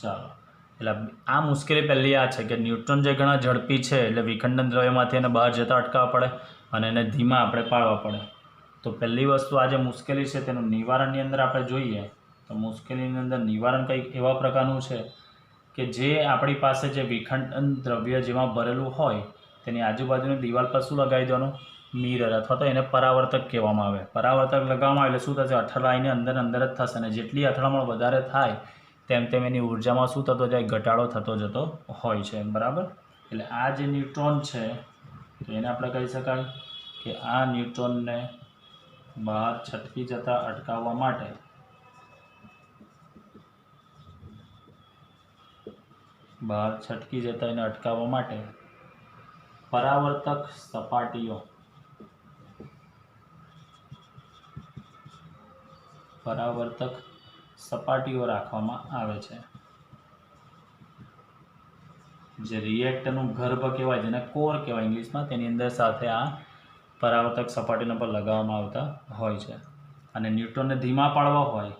[SPEAKER 1] ચાલો, એટલે આ મુશ્કેલી પહેલી આ છે કે ન્યુટ્રોન જે ઘણા ઝડપી છે એટલે વિખંડન દ્રવ્યમાંથી એને બહાર જતા અટકાવવા પડે અને એને ધીમા આપણે પાડવા પડે. તો પહેલી વસ્તુ આ જે મુશ્કેલી છે તેનું નિવારણની અંદર આપણે જોઈએ તો મુશ્કેલીની અંદર નિવારણ કંઈક એવા પ્રકારનું છે કે જે આપણી પાસે જે વિખંડન દ્રવ્ય જેમાં ભરેલું હોય તેની આજુબાજુની દિવાલ પર શું લગાવી દેવાનું? મિરર, અથવા તો એને પરાવર્તક કહેવામાં આવે. પરાવર્તક લગાવવામાં આવે એટલે શું થશે? અથડાઈને અંદર જ થશે, અને જેટલી અથડામણ વધારે થાય તેમ તેમ એની ઉર્જામાં શું થતો જાય? ઘટાડો થતો જતો હોય છે. બરાબર, એટલે આ જે ન્યુટ્રોન છે તો એને આપણે કહી શકાય કે આ ન્યુટ્રોનને બહાર છટકી જતા અટકાવવા માટે પરાવર્તક સપાટીઓ રાખવામાં આવે છે. જે રિએક્ટરનું ગર્ભ કહેવાય, જેને કોર કહેવાય ઇંગ્લિશમાં, તેની અંદર સાથે આ પરાવર્તક સપાટીના પર લગાવવામાં આવતા હોય છે. અને ન્યુટ્રોનને ધીમા પાડવા હોય,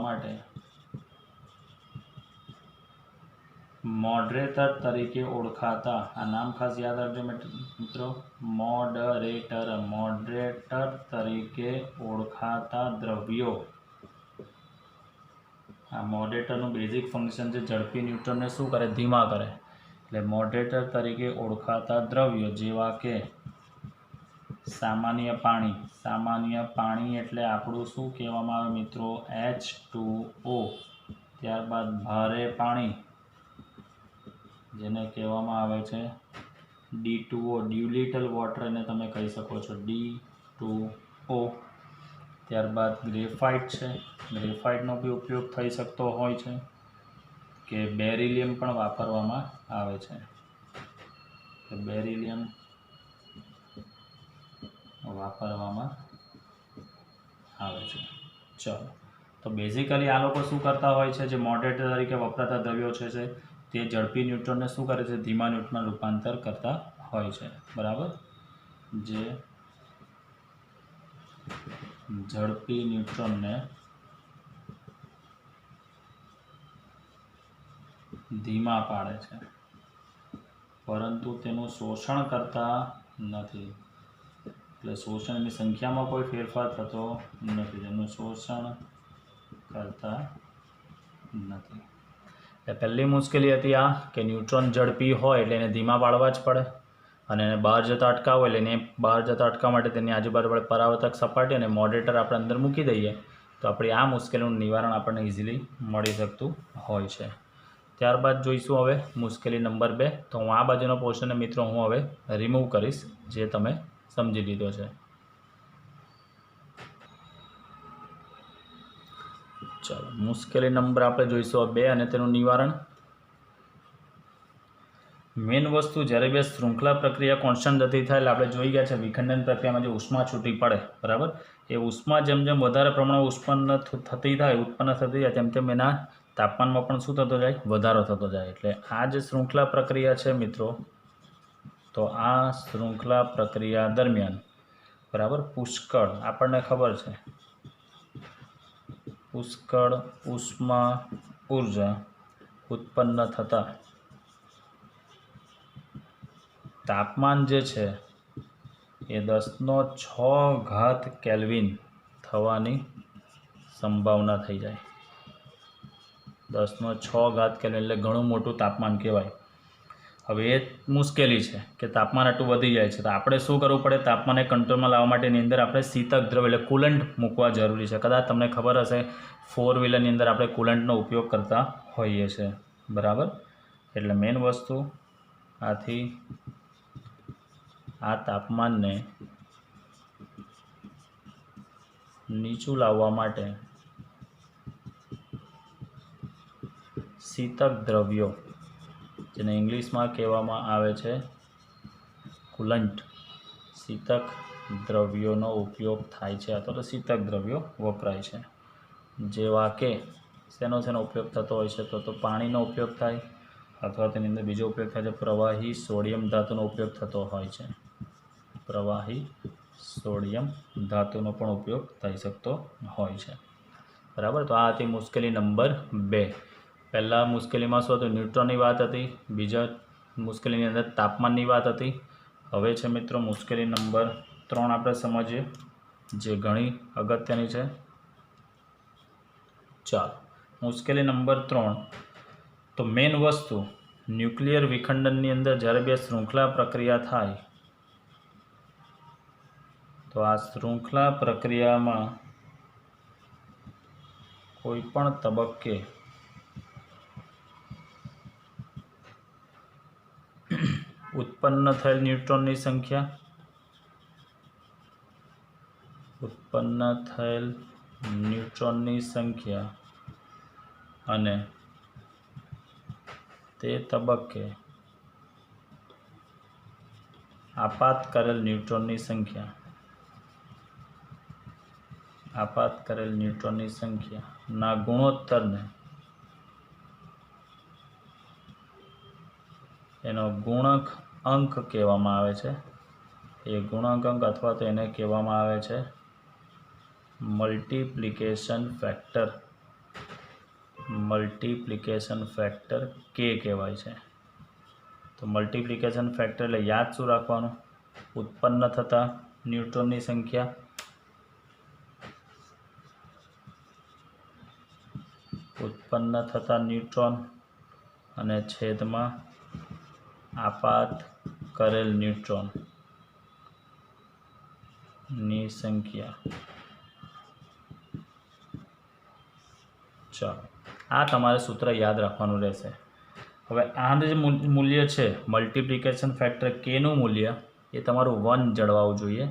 [SPEAKER 1] માટે મોડરેટર તરીકે ઓળખાતા, આ નામ ખાસ યાદ રાખજો મિત્રો, મોડરેટર તરીકે ઓળખાતા દ્રવ્યો. આ મોડરેટરનું બેઝિક ફંક્શન છે ઝડપી ન્યુટ્રોનને શું કરે? ધીમા કરે. એટલે મોડરેટર તરીકે ઓળખાતા દ્રવ્યો જેવા કે સામાન્ય પાણી એટલે આપણું શું કહેવામાં આવે મિત્રો? H2O. ત્યારબાદ ભારે પાણી જેને કહેવામાં આવે છે D2O, ડ્યુલિટલ વોટર એને તમે કહી શકો છો, D2O. ત્યારબાદ ગ્રેફાઇટ છે, ગ્રેફાઇટનો બી ઉપયોગ થઈ શકતો હોય છે, કે બેરિલિયમ પણ વાપરવામાં આવે છે, ચલો, તો બેઝિકલી આ લોકો શું કરતા હોય છે? જે મોડરેટર તરીકે વપરાતા દ્રવ્યો છે તે ઝડપી ન્યુટ્રોનને શું કરે છે? ધીમા ન્યુટ્રોનમાં રૂપાંતર કરતા હોય છે. બરાબર, જે ઝડપી ન્યુટ્રોનને ધીમા પાડે છે, પરંતુ તેનું શોષણ કરતા નથી. એટલે શોષણની સંખ્યામાં કોઈ ફેરફાર થતો નથી, તેનું શોષણ કરતા નથી. એટલે પહેલી મુશ્કેલી હતી આ કે ન્યુટ્રોન ઝડપી હોય એટલે એને ધીમા પાડવા જ પડે, અને એને બહાર જતા અટકાવવો એટલે એને બહાર જતા અટકાવવા માટે તેની આજુબાજુ આપણે પરાવર્તક સપાટી અને મોડરેટર આપણે અંદર મૂકી દઈએ તો આપણી આ મુશ્કેલીનું નિવારણ આપણને ઇઝીલી મળી શકતું હોય છે. ત્યારબાદ જોઈશું હવે મુશ્કેલી નંબર 2. તો હું આ બાજુનો પોર્શનને મિત્રો હું હવે રિમૂવ કરીશ, જે તમે સમજી લીધો છે. ચાલો, મુશ્કેલી નંબર આપણે જોઈશું 2 અને તેનું નિવારણ. મેઇન વસ્તુ જ્યારે બે શૃંખલા પ્રક્રિયા કોન્સ્ટન્ટ ગતિ થાય એટલે આપણે જોઈ ગયા છે વિખંડન પ્રક્રિયામાં જે ઉષ્મા છૂટી પડે, બરાબર, એ ઉષ્મા જેમ જેમ વધારે પ્રમાણમાં ઉત્પન્ન થતી જાય તેમ તેમ એના તાપમાનમાં પણ શું થતો જાય? વધારો થતો જાય. એટલે આ જે શૃંખલા પ્રક્રિયા છે મિત્રો, તો આ શૃંખલા પ્રક્રિયા દરમિયાન, બરાબર, પુષ્કળ આપણને ખબર છે પુષ્કળ ઉષ્મા ઉર્જા ઉત્પન્ન થતાં તાપમાન જે છે એ 10⁶ કેલ્વિન થવાની સંભાવના થઈ જાય. 10⁶ કેલ્વિન એટલે ઘણું મોટું તાપમાન કહેવાય. હવે એ મુશ્કેલી છે કે તાપમાન આટલું વધી જાય છે, તો આપણે શું કરવું પડે? તાપમાનને કંટ્રોલમાં લાવવા માટેની અંદર આપણે શીતક દ્રવ્ય એટલે કુલન્ટ મૂકવા જરૂરી છે. કદાચ તમને ખબર હશે 4 વ્હીલરની અંદર આપણે કુલન્ટનો ઉપયોગ કરતા હોઈએ છીએ, બરાબર. એટલે મેઇન વસ્તુ આથી આ તાપમાનને નીચું લાવવા માટે શીતક દ્રવ્યો, જેને ઇંગ્લિશમાં કહેવામાં આવે છે કુલન્ટ, શીતક દ્રવ્યોનો ઉપયોગ થાય છે, અથવા તો શીતક દ્રવ્યો વપરાય છે. જેવા કે શેનો ઉપયોગ થતો હોય છે? તો પાણીનો ઉપયોગ થાય, અથવા તેની અંદર બીજો ઉપયોગ થાય છે પ્રવાહી સોડિયમ ધાતુનો ઉપયોગ થતો હોય છે. પ્રવાહી સોડિયમ ધાતુનો પણ ઉપયોગ થઈ શકતો હોય છે, બરાબર. તો આ હતી મુશ્કેલી નંબર 2. પહેલાં મુશ્કેલીમાં શું હતું? ન્યુટ્રોનની વાત હતી. બીજા મુશ્કેલીની અંદર તાપમાનની વાત હતી. હવે છે મિત્રો મુશ્કેલી નંબર 3 આપણે સમજીએ, જે ઘણી અગત્યની છે. ચાલો, મુશ્કેલી નંબર 3. તો મેઇન વસ્તુ, ન્યુક્લિયર વિખંડનની અંદર જ્યારે બે શૃંખલા પ્રક્રિયા થાય, તો આ શૃંખલા પ્રક્રિયામાં કોઈ પણ તબક્કે ઉત્પન્ન થયેલ ન્યુટ્રોનની સંખ્યા અને તે તબક્કે આપાત કરેલ ન્યુટ્રોનની સંખ્યાના ગુણોત્તરને એનો ગુણક અંક કહેવામાં આવે છે. એ ગુણક અંક અથવા તો એને કહેવામાં આવે છે મલ્ટીપ્લિકેશન ફેક્ટર કે કહેવાય છે. તો મલ્ટીપ્લિકેશન ફેક્ટર એટલે યાદ શું રાખવાનું? ઉત્પન્ન થતા ન્યુટ્રોનની સંખ્યા અને છેદમાં આપાત કરેલ ન્યુટ્રોનની સંખ્યા. ચાલો, આ તમારે સૂત્ર યાદ રાખવાનું રહેશે. હવે આનું જે મૂલ્ય છે મલ્ટીપ્લિકેશન ફેક્ટર કેનું મૂલ્ય, એ તમારું 1 જળવાવું જોઈએ.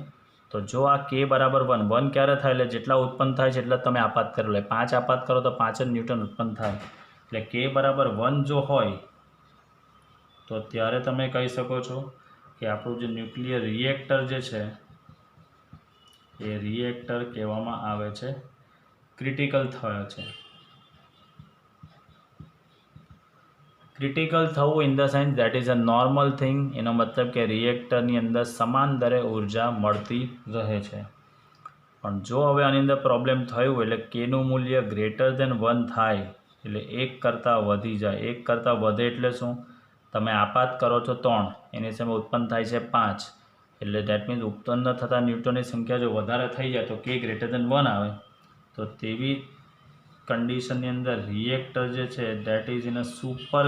[SPEAKER 1] તો જો આ કે બરાબર 1 ક્યારે થાય? એટલે જેટલા ઉત્પન્ન થાય છે એટલા તમે આપાત કરો. એટલે 5 આપાત કરો તો 5 જ ન્યૂટન ઉત્પન્ન થાય. એટલે કે બરાબર 1 જો હોય તો ત્યારે તમે કહી શકો છો કે આપણું જે ન્યુક્લિયર રિએક્ટર જે છે એ રિએક્ટર કહેવામાં આવે છે ક્રિટિકલ થયો છે. ક્રિટિકલ થવું in the sense that is a normal thing. એનો મતલબ કે રિએક્ટરની અંદર સમાન દરે ઉર્જા મળતી રહે છે. પણ જો હવે આની અંદર પ્રોબ્લેમ થયું એટલે કેનું મૂલ્ય ગ્રેટર દેન 1 થાય, એટલે 1 કરતાં વધી જાય. 1 કરતાં વધે એટલે શું? તમે આપાત કરો છો 3, એની સામે ઉત્પન્ન થાય છે 5, એટલે દેટ મીન્સ ઉત્પન્ન થતા ન્યુટ્રોનની સંખ્યા જો વધારે થઈ જાય તો કે ગ્રેટર દેન 1 આવે. તો તેવી કન્ડિશનની અંદર રિએક્ટર જે છે that is in a super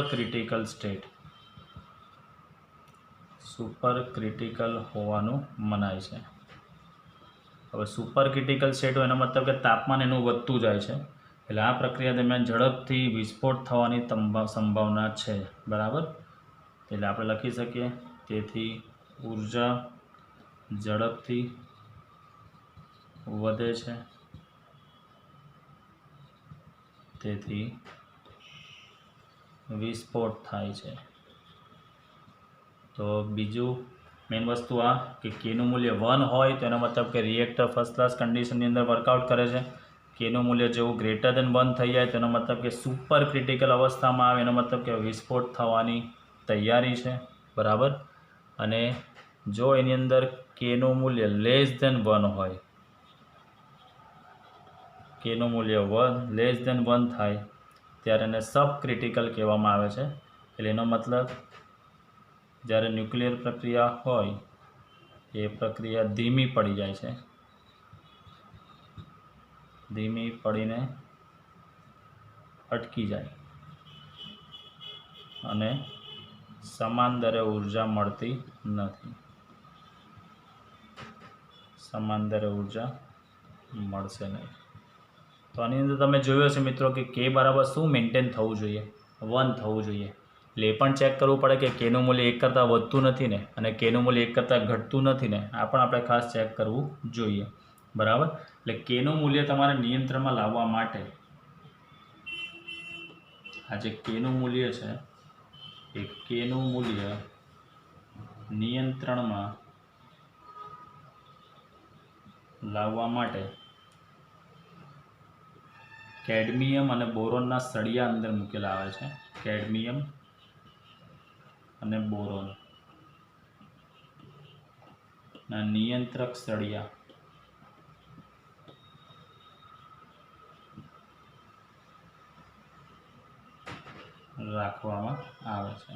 [SPEAKER 1] critical હોવાનું મનાય છે. હવે સુપર ક્રિટિકલ સ્ટેટ હોય એનો મતલબ કે તાપમાન એનું વધતું જાય છે. એટલે આ પ્રક્રિયા દરમિયાન ઝડપથી વિસ્ફોટ થવાની સંભાવના છે, બરાબર. એટલે આપણે લખી શકીએ, તેથી ઉર્જા ઝડપથી વધે છે, તેથી વિસ્ફોટ થાય છે. તો બીજું મેઇન વસ્તુ આ કે કેનું મૂલ્ય 1 હોય તો એનો મતલબ કે રિએક્ટર ફર્સ્ટ ક્લાસ કન્ડિશનની અંદર વર્કઆઉટ કરે છે. કેનું મૂલ્ય જેવું ગ્રેટર દેન 1 થઈ જાય તો એનો મતલબ કે સુપર ક્રિટિકલ અવસ્થામાં આવે, એનો મતલબ કે વિસ્ફોટ થવાની તૈયારી છે, બરાબર. અને જો એની અંદર કેનું મૂલ્ય લેસ દેન 1 હોય, કેનું મૂલ્ય લેસ દેન 1 થાય ત્યારે એને સબ ક્રિટિકલ કહેવામાં આવે છે. એટલે એનો મતલબ જ્યારે ન્યુક્લિયર પ્રક્રિયા હોય એ પ્રક્રિયા ધીમી પડી જાય છે, ધીમી પડીને અટકી જાય અને સમાન દરે ઉર્જા મળતી નથી, સમાન દરે ઉર્જા મળશે નહીં. તો આની અંદર તમે જોયું હશે મિત્રો કે કે બરાબર શું મેન્ટેન થવું જોઈએ, 1 થવું જોઈએ. એટલે એ પણ ચેક કરવું પડે કે કેનું મૂલ્ય 1 કરતાં વધતું નથી ને અને કેનું મૂલ્ય 1 કરતાં ઘટતું નથી ને, આ પણ આપણે ખાસ ચેક કરવું જોઈએ. બરાબર. એટલે કેનું મૂલ્ય તમારે નિયંત્રણમાં લાવવા માટે આ જે કેનું મૂલ્ય છે એ કેનું મૂલ્ય નિયંત્રણમાં લાવવા માટે કેડમિયમ અને બોરોનના સળિયા અંદર મૂકેલા આવે છે. કેડમિયમ અને બોરોન ના નિયંત્રક સળિયા રાખવામાં આવે છે.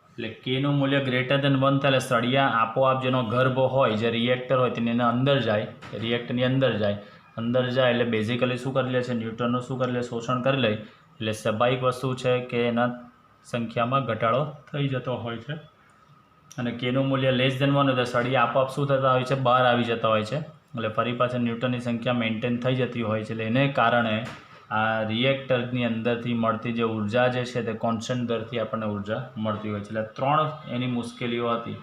[SPEAKER 1] એટલે કેનું મૂલ્ય ગ્રેટર દેન 1 થાય એટલે સળિયા આપોઆપ જેનો ગર્ભ હોય, જે રિએક્ટર હોય તેની અંદર જાય, રિએક્ટરની અંદર જાય એટલે બેઝિકલી શું કરી લે છે, ન્યુટ્રોનનું શું કરી લે, શોષણ કરી લે. એટલે સ્વાભાવિક વસ્તુ છે કે એના સંખ્યામાં ઘટાડો થઈ જતો હોય છે. અને કેનું મૂલ્ય લેસ દેન 1 હોય તો સળિયા આપોઆપ શું થતા હોય છે, બહાર આવી જતા હોય છે. એટલે ફરી પાછળ ન્યુટ્રોનની સંખ્યા મેન્ટેન થઈ જતી હોય છે. એટલે એને કારણે આ રિએક્ટરની અંદરથી મળતી જે ઉર્જા જે છે તે કોન્સ્ટન્ટ દરથી આપણને ઉર્જા મળતી હોય છે. એટલે 3 એની મુશ્કેલીઓ હતી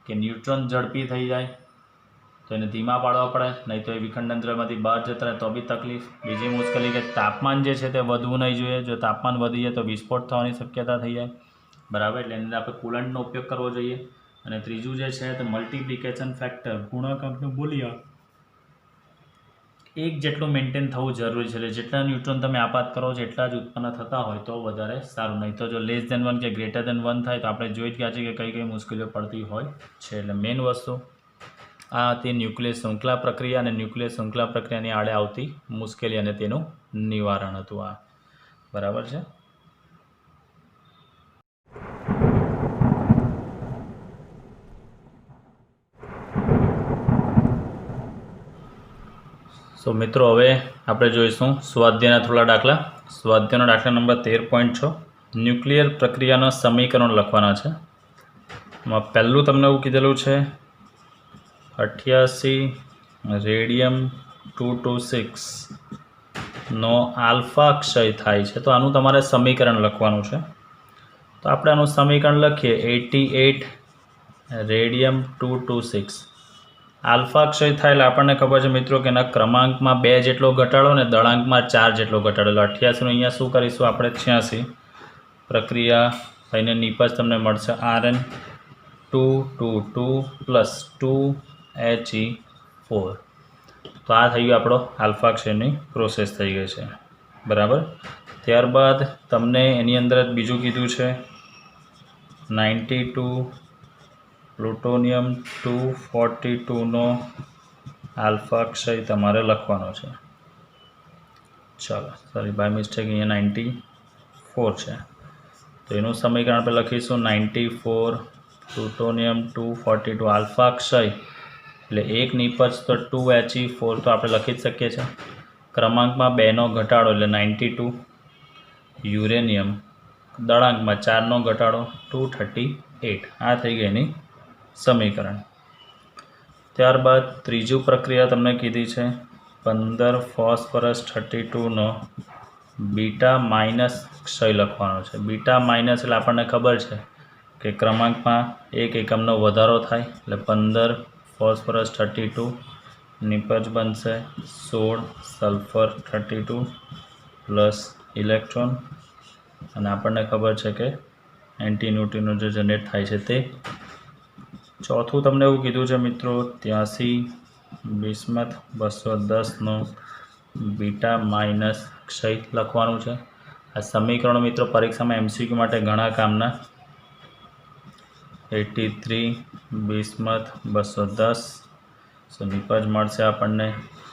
[SPEAKER 1] કે ન્યુટ્રોન ઝડપી થઈ જાય તો એને ધીમા પાડવા પડે, નહીં તો એ વિખંડનદ્રવ્યમાંથી બહાર જતા રહે તો બી તકલીફ. બીજી મુશ્કેલી કે તાપમાન જે છે તે વધવું નહીં જોઈએ, જો તાપમાન વધી જાય તો વિસ્ફોટ થવાની શક્યતા થઈ જાય. બરાબર. એટલે એની અંદર આપણે કુલન્ટનો ઉપયોગ કરવો જોઈએ. અને ત્રીજું જે છે તે મલ્ટિપ્લિકેશન ફેક્ટર, ગુણાંકનું મૂલ્ય 1 જેટલું મેન્ટેન થવું જરૂરી છે. એટલે જેટલા ન્યુટ્રોન તમે આપાત કરો છો એટલા જ ઉત્પન્ન થતા હોય તો વધારે સારું, નહીં તો જો લેસ દેન 1 કે ગ્રેટર દેન 1 થાય તો આપણે જોઈ જ ગયા છે કે કઈ મુશ્કેલીઓ પડતી હોય છે. એટલે મેઇન વસ્તુ આ હતી ન્યુક્લિયસ શૃંખલા પ્રક્રિયા અને ન્યુક્લિયસ શૃંખલા પ્રક્રિયાની આડે આવતી મુશ્કેલી અને તેનું નિવારણ હતું આ. બરાબર છે. સો મિત્રો હવે આપણે જોઈશું સ્વાધ્યાયના થોડા દાખલા. સ્વાધ્યાયનો દાખલા નંબર 13.6 ન્યુક્લિયર પ્રક્રિયાના સમીકરણ લખવાના છે. એમાં પહેલું તમને એવું કીધેલું છે 88 રેડિયમ 226 નો આલ્ફા ક્ષય થાય છે. તો આનું તમારે સમીકરણ લખવાનું છે. તો આપણે આનું સમીકરણ લખીએ 88 રેડિયમ 226 આલ્ફા ક્ષય થાય એટલે આપણને ખબર છે મિત્રો કે એના ક્રમાંકમાં 2 જેટલો ઘટાડો ને દળાંકમાં 4 જેટલો ઘટાડો. એટલે 88નું અહીંયા શું કરીશું આપણે 86 પ્રક્રિયા થઈને નિપજ તમને મળશે Rn222 પ્લસ 2He4. તો આ થઈ ગયું આપણો આલ્ફા ક્ષયની પ્રોસેસ થઈ ગઈ છે. બરાબર. ત્યારબાદ તમને એની અંદર જ બીજું કીધું છે 92 પ્લુટોનિયમ 242નો આલ્ફા ક્ષય તમારે લખવાનો છે. ચાલો સોરી બાય મિસ્ટેક અહીંયા 94 છે. તો એનું સમીકરણ આપણે લખીશું 94 પ્લુટોનિયમ 242 આલ્ફા ક્ષય એટલે એક નિપજ તો 2He4 તો આપણે લખી જ શકીએ છીએ. ક્રમાંકમાં 2નો ઘટાડો એટલે 92 યુરેનિયમ દળાંકમાં 4નો ઘટાડો 238. આ થઈ ગઈ એની સમીકરણ. ત્યારબાદ ત્રીજું પ્રક્રિયા તમને કીધી છે 15 ફોસ્ફરસ 32નો બીટા માઇનસ ક્ષય લખવાનો છે. બીટા માઇનસ એટલે આપણને ખબર છે કે ક્રમાંકમાં 1 એકમનો વધારો થાય એટલે 15 ફોસ્ફરસ 32 નિપજ બનશે 16 સલ્ફર 32 પ્લસ ઇલેક્ટ્રોન. અને આપણને ખબર છે કે એન્ટી ન્યુટ્રિનો જે જનરેટ થાય છે તે. ચોથું તમને એવું કીધું છે મિત્રો 83 બિસ્મથ 210નો બીટા માઇનસ ક્ષય લખવાનું છે. આ સમીકરણો મિત્રો પરીક્ષામાં MCQ માટે ઘણા કામના. 83 બિસ્મથ 210 સો નિપજ મળશે આપણને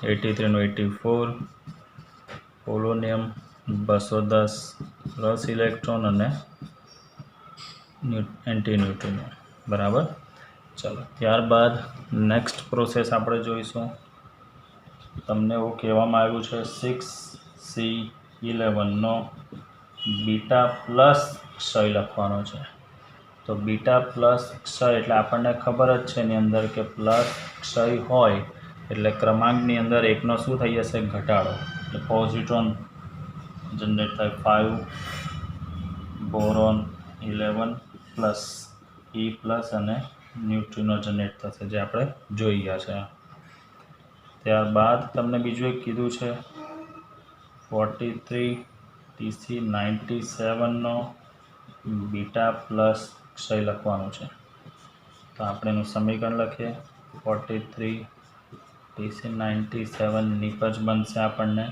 [SPEAKER 1] 83 નો 84 પોલોનિયમ 210 પ્લસ ઇલેક્ટ્રોન અને એન્ટી ન્યુટ્રિનો. બરાબર. ચાલો ત્યારબાદ નેક્સ્ટ પ્રોસેસ આપણે જોઈશું. તમને એવું કહેવામાં આવ્યું છે 6C11નો બીટા પ્લસ ક્ષય લખવાનો છે. તો બીટા પ્લસ ક્ષય એટલે આપણને ખબર જ છે એની અંદર કે પ્લસ ક્ષય હોય એટલે ક્રમાંકની અંદર એકનો શું થઈ જશે? ઘટાડો. એટલે પોઝિટ્રોન જનરેટ થાય 5, બોરોન 11 પ્લસ E પ્લસ અને ન્યુટ્રિનો જનરેટ થશે, જે આપણે જોઈ ગયા છે. ત્યારબાદ તમને બીજું એક કીધું છે 43 Tc97નો બીટા પ્લસ ક્ષય લખવાનું છે. તો આપણે એનું સમીકરણ લખીએ. 43 Tc97 નિપજ બનશે આપણને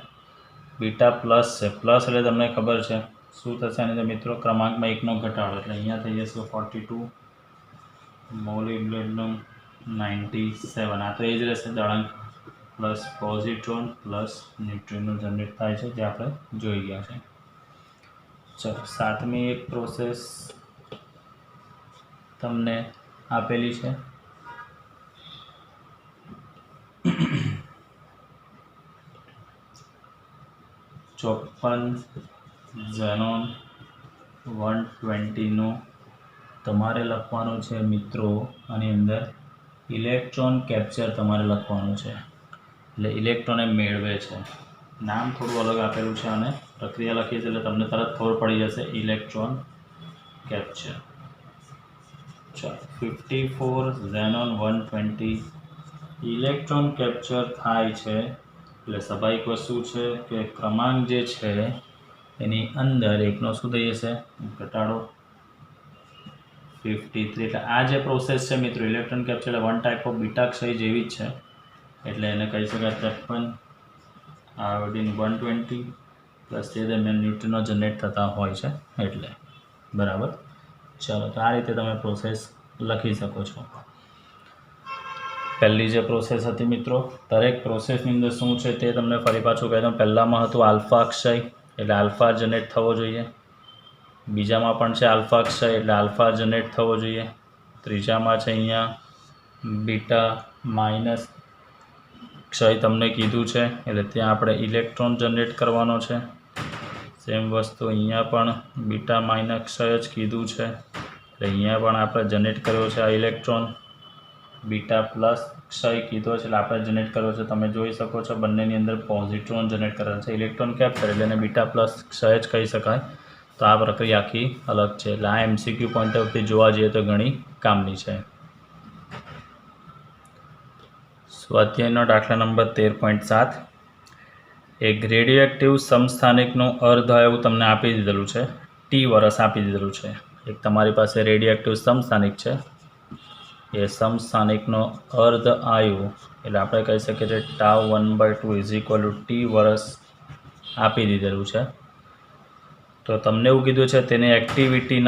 [SPEAKER 1] બીટા પ્લસ છે. પ્લસ એટલે તમને ખબર છે શું થશે આની અંદર મિત્રો? ક્રમાંકમાં એકનો ઘટાડો. એટલે અહીંયા થઈ જશે 42 મોલિબ્ડેનમ 97. આ તો એ જ રહેશે દળાંક પ્લસ પોઝિટ્રોન પ્લસ ન્યુટ્રિનો જનરેટ થાય છે, જે આપણે જોઈ ગયા છે. ચલો, સાતમી એક પ્રોસેસ તમને આપેલી છે. ચોપન ઝેનોન 120નું તમારે લખવાનું છે મિત્રો. આની અંદર ઇલેક્ટ્રોન કેપ્ચર તમારે લખવાનું છે. એટલે ઇલેક્ટ્રોને મેળવે છે. નામ થોડું અલગ આપેલું છે અને પ્રક્રિયા લખીએ છીએ એટલે તમને તરત ખબર પડી જશે. Electron capture. ચાલો, 54 ઝેનોન 120 ઇલેક્ટ્રોન કેપ્ચર થાય છે. એટલે સ્વાભાવિક વસ્તુ છે કે ક્રમાંક જે છે એની અંદર એકનો શું થઈ જશે? ઘટાડો. 53. એટલે આ જે પ્રોસેસ છે મિત્રો ઇલેક્ટ્રોન કેપ્ચર એટલે વન ટાઈપ ઓફ બીટા ક્ષય જેવી જ છે. એટલે એને કહી શકાય 53 આયોડિન 120 પ્લસ તે દરમિયાન ન્યુટ્રિનો જનરેટ થતા હોય છે એટલે. બરાબર. ચાલો, તો આ રીતે તમે પ્રોસેસ લખી શકો છો. પહેલી જે પ્રોસેસ હતી મિત્રો, દરેક પ્રોસેસની અંદર શું છે તે તમને ફરી પાછું કહી દઉં. પહેલામાં હતું આલ્ફા ક્ષય એટલે આલ્ફા જનરેટ થવો જોઈએ. બીજામાં પણ છે આલ્ફા ક્ષય એટલે આલ્ફા જનરેટ થવો જોઈએ. ત્રીજામાં છે અહીંયા બીટા માઇનસ ક્ષય તમને કીધું છે એટલે ત્યાં આપણે ઇલેક્ટ્રોન જનરેટ કરવાનો છે. સેમ વસ્તુ અહીંયા પણ બીટા માઇનસ ક્ષય જ કીધું છે એટલે અહીંયા પણ આપણે જનરેટ કર્યો છે આ ઇલેક્ટ્રોન. બીટા પ્લસ ક્ષય કીધો છે એટલે આપણે જનરેટ કર્યો છે. તમે જોઈ શકો છો બંનેની અંદર પોઝિટ્રોન જનરેટ કરેલ છે. ઇલેક્ટ્રોન કેપ્ચર એટલે એને બીટા પ્લસ ક્ષય જ કહી શકાય. તો આ પ્રક્રિયા આખી અલગ છે. એટલે આ MCQ પોઈન્ટ ઓફથી જોવા જઈએ તો ઘણી કામની છે. સ્વાધ્યાયનો દાખલા નંબર 13.7. એક રેડિયોએક્ટિવ સમસ્થાનિકનું અર્ધઆયુ તમને આપી દીધેલું છે. T વર્ષ આપી દીધેલું છે. એક તમારી પાસે રેડિયોએક્ટિવ સમસ્થાનિક છે. એ સમસ્થાનિકનો અર્ધઆયુ એટલે આપણે કહી શકીએ છીએ ટાઉ 1/2 = T વર્ષ આપી દીધેલું છે. તો તમને એવું કીધું છે તેની એક્ટિવિટી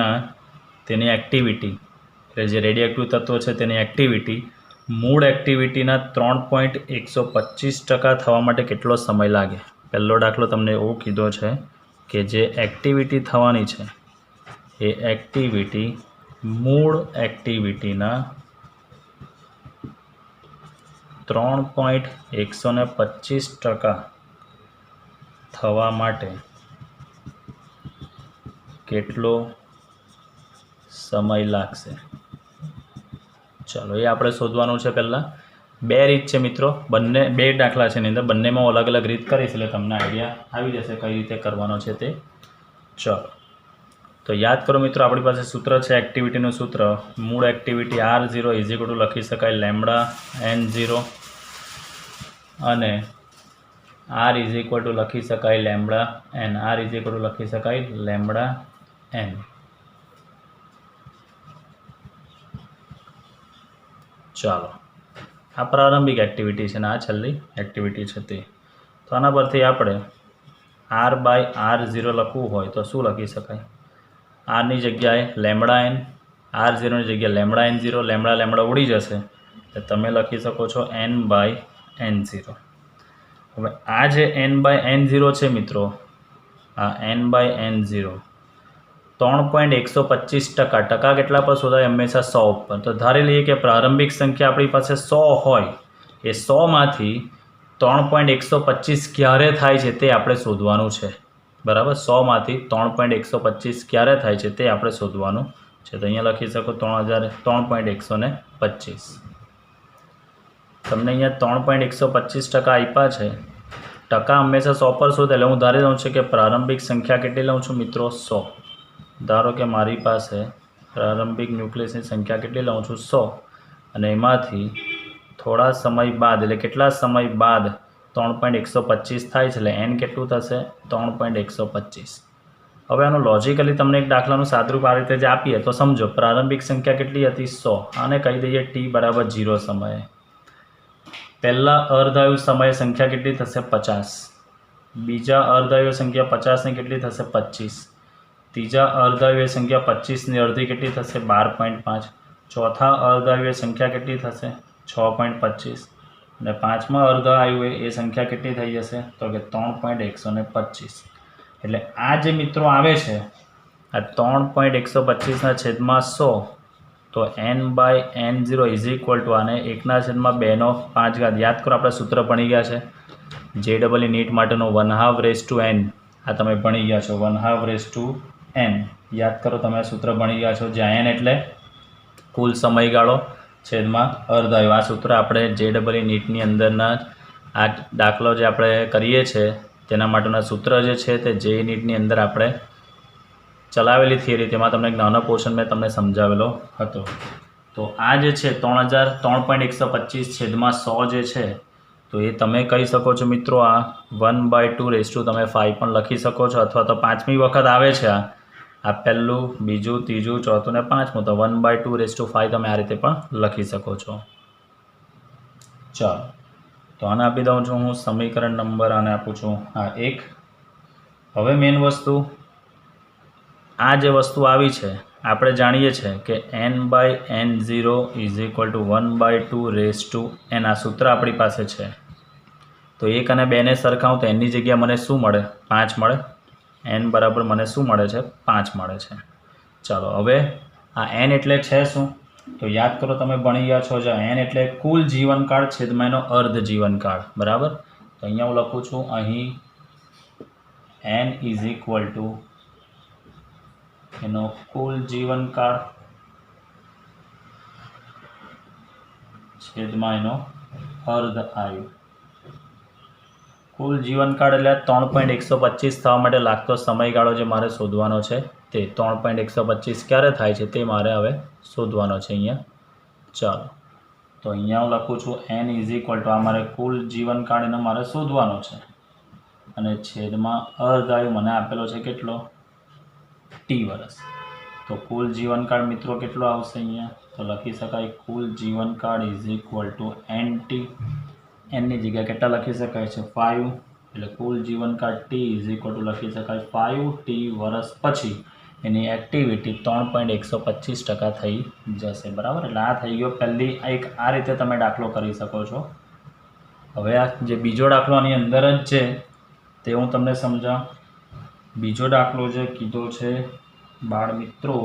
[SPEAKER 1] એટલે જે રેડિયોએક્ટિવ તત્વો છે તેની એક્ટિવિટી મૂળ એક્ટિવિટીના 3.125% થવા માટે કેટલો સમય લાગે? પહેલો દાખલો તમને એવો કીધો છે કે જે એક્ટિવિટી થવાની છે એ એક્ટિવિટી મૂળ એક્ટિવિટીના 3.125% થવા માટે કેટલો સમય લાગશે? ચાલો, એ આપણે શોધવાનું છે. પહેલાં બે રીત છે મિત્રો, બે દાખલા છે એની અંદર. બંનેમાં અલગ અલગ રીત કરીશ એટલે તમને આઈડિયા આવી જશે કઈ રીતે કરવાનો છે તે. ચલો, તો યાદ કરો મિત્રો, આપણી પાસે સૂત્ર છે એક્ટિવિટીનું સૂત્ર. મૂળ એક્ટિવિટી R0 = લખી શકાય λN0 અને R લખી શકાય λN. R લખી શકાય λN. ચાલો, આ પ્રારંભિક એક્ટિવિટી છે ને આ છેલ્લી એક્ટિવિટી છે તે. તો આના પરથી આપણે R/R0 લખવું હોય તો શું લખી શકાય? આરની જગ્યાએ λN, R0ની જગ્યાએ λN0, ઉડી જશે એટલે તમે લખી શકો છો N/N0. હવે આ જે N/N0 છે મિત્રો, આ N/N0 3.125%. ટકા કેટલા પર શોધાય? હંમેશા 100 ઉપર. તો ધારી લઈએ કે પ્રારંભિક સંખ્યા આપણી પાસે 100 હોય. એ 100માંથી 3.125 ક્યારે થાય છે તે આપણે શોધવાનું છે. બરાબર. 100માંથી 3.125 ક્યારે થાય છે તે આપણે શોધવાનું છે. તો અહીંયા લખી શકો 3.125. તમને અહીંયા 3.125% આપ્યા છે. ટકા હંમેશા 100 પર શોધે, એટલે હું ધારી દઉં છું કે પ્રારંભિક સંખ્યા કેટલી લઉં છું મિત્રો? 100. ધારો કે મારી પાસે પ્રારંભિક ન્યુક્લિયસની સંખ્યા કેટલી લઉં છું? 100. અને એમાંથી થોડા સમય બાદ, એટલે કેટલા સમય બાદ 3.125 થાય છે, એટલે n કેટલું થશે? 3.125. હવે આનું લોજિકલી તમને એક દાખલાનું સાદરૂપ આ રીતે જ આપીએ તો સમજો. પ્રારંભિક સંખ્યા કેટલી હતી? 100. આને કહી દઈએ t બરાબર 0 સમયે. પહેલા અર્ધાયુ સમયે સંખ્યા કેટલી થશે? 50. બીજા અર્ધાયુ સંખ્યા 50ની કેટલી થશે? 25. ત્રીજા અર્ધાયુ સંખ્યા 25ની અડધી કેટલી થશે? 12.5. ચોથા અર્ધાયુ સંખ્યા કેટલી થશે? 6.25. અને પાંચમા અર્ધાયુ એ સંખ્યા કેટલી થઈ જશે? તો કે 3.125. એટલે આ જે મિત્રો આવે છે આ 3.125 છેદમાં 100, તો n/n0 ઇઝ ઇક્વલ ટુ આને 1/2/5. યાદ કરો, આપણે સૂત્ર ભણી ગયા છે JEE નીટ માટેનો 1/2 આ તમે ભણી ગયા છો. 1/2 યાદ કરો, તમે સૂત્ર ભણી ગયા છો. જ્યાં n એટલે કુલ સમયગાળો છેદમાં અર્ધાયુ. આ સૂત્ર આપણે JEE નીટની અંદરના આ દાખલો જે આપણે કરીએ છીએ તેના માટેના સૂત્ર જે છે તે JEE નીટની અંદર આપણે ચલાવેલી થિયરી, તેમાં તમને એક નાનો પોર્શન મેં તમને સમજાવેલો હતો. તો આ જે છે 3.125 છેદમાં 100 જે છે, તો એ તમે કહી શકો છો મિત્રો આ 1/2 તમે 5 પણ લખી શકો છો, અથવા તો પાંચમી વખત આવે છે આ પહેલું, બીજું, ત્રીજું, ચોથું ને પાંચમું, તો 1/2 તમે આ રીતે પણ લખી શકો છો. ચાલો, તો આને આપી દઉં છું હું સમીકરણ નંબર, આને આપું છું આ 1. હવે મેઇન વસ્તુ, આ જે વસ્તુ આવી છે આપણે જાણીએ છીએ કે n/n0 ઇઝ ઇક્વલ ટુ 1/2 આ સૂત્ર આપણી પાસે છે. તો 1 અને 2ને સરખાવું તો એની જગ્યાએ મને શું મળે? 5 મળે. n બરાબર મને શું મળે છે? 5 મળે છે. ચાલો, હવે આ n એટલે છે શું? તો યાદ કરો, તમે ભણી ગયા છો જો n એટલે કુલ જીવનકાળ છેદમાં એનો અર્ધ જીવનકાળ. બરાબર. તો અહીંયા હું લખું છું, અહીં n ઇઝ ઇક્વલ ટુ એનો કુલ જીવનકાળ છેદમાં એનો અર્ધ આયુ. કુલ જીવનકાળ એટલે 3.125 થવા માટે લાગતો સમયગાળો જે મારે શોધવાનો છે તે 3.125 ક્યારે થાય છે તે મારે હવે શોધવાનો છે અહીંયા. ચાલો, તો અહીંયા હું લખું છું n ઇઝ ઇક્વલ ટુ આ મારે કુલ જીવનકાળ એનો મારે શોધવાનો છે, અને છેદમાં અર્ધ આયુ મને આપેલો છે કેટલો? t વર્ષ. તો કુલ જીવનકાળ મિત્રો કેટલો આવશે અહીંયા? તો લખી શકાય કુલ જીવનકાળ ઇઝ ઇક્વલ ટુ nt. એનની જગ્યાએ કેટલા લખી શકાય છે? 5. એટલે કુલ જીવનકાળ t ઇઝ ઇક્વલ ટુ લખી શકાય 5t વર્ષ પછી એની એક્ટિવિટી 3.125% થઈ જશે. બરાબર. એટલે આ થઈ ગયો પહેલી એક, આ રીતે તમે દાખલો કરી શકો છો. હવે આ જે બીજો દાખલો આની અંદર જ છે તે હું તમને સમજાવું. બીજો દાખલો જે કીધો છે બાળ મિત્રો,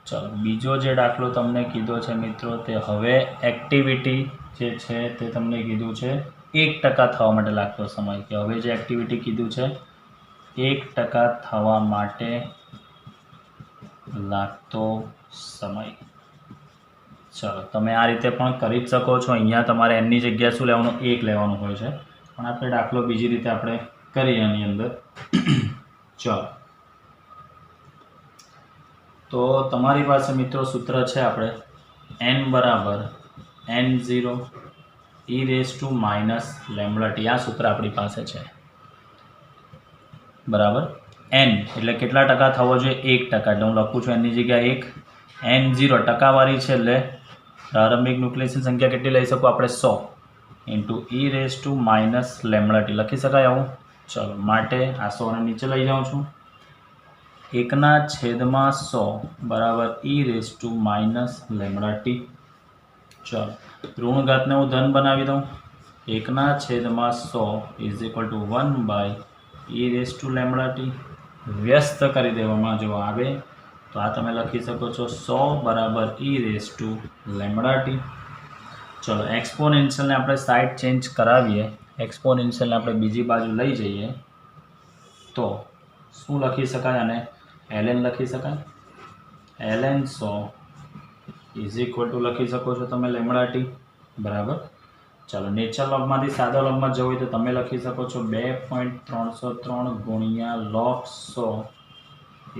[SPEAKER 1] ચાલો, બીજો જે દાખલો તમને કીધો છે મિત્રો, તે હવે એક્ટિવિટી જે છે તે તમને કીધું છે 1% થવા માટે લાગતો સમય. કે હવે જે એક્ટિવિટી કીધું છે 1% થવા માટે લાગતો સમય. ચાલો, તમે આ રીતે પણ કરી જ શકો છો. અહીંયા તમારે એની જગ્યા શું લેવાનું? 1 લેવાનું હોય છે, પણ આપણે દાખલો બીજી રીતે આપણે કરીએ આની અંદર. ચાલો, તો તમારી પાસે મિત્રો સૂત્ર છે આપણે n બરાબર n0 e raise to minus lambda t. આ સૂત્ર આપણી પાસે છે. બરાબર. n એટલે કેટલા ટકા થવો જોઈએ? 1%. એટલે હું લખું છું એની જગ્યાએ 1. n0 ટકાવારી છે, એટલે પ્રારંભિક ન્યુક્લિયસની સંખ્યા કેટલી લઈ શકું આપણે? 100 into e raise to minus lambda t લખી શકાય આવું. ચલો, માટે આ 100ને નીચે લઈ જાઉં છું. 1/100 બરાબર e raise to minus lambda t. ચલો, ઋણ ઘાતને હું ધન બનાવી દઉં. 1/100 is equal to 1/e raise to lambda t. વ્યસ્ત કરી દેવામાં જો આવે તો આ તમે લખી શકો છો 100 બરાબર e raise to lambda t. ચલો, એક્સપોનેન્શિયલને આપણે સાઈડ ચેન્જ કરાવીએ એક્સપોનેન્શિયલને આપણે બીજી બાજુ લઈ જઈએ તો શું લખી શકાય? અને ln લખી શકાય. ln 100 ઇઝ ઇક્વલ ટુ લખી શકો છો તમે લેમડા ટી. બરાબર. ચાલો નેચર લોગમાંથી સાદા લોગમાં જવું હોય તો તમે લખી શકો છો 2.303 ગુણ્યા log 100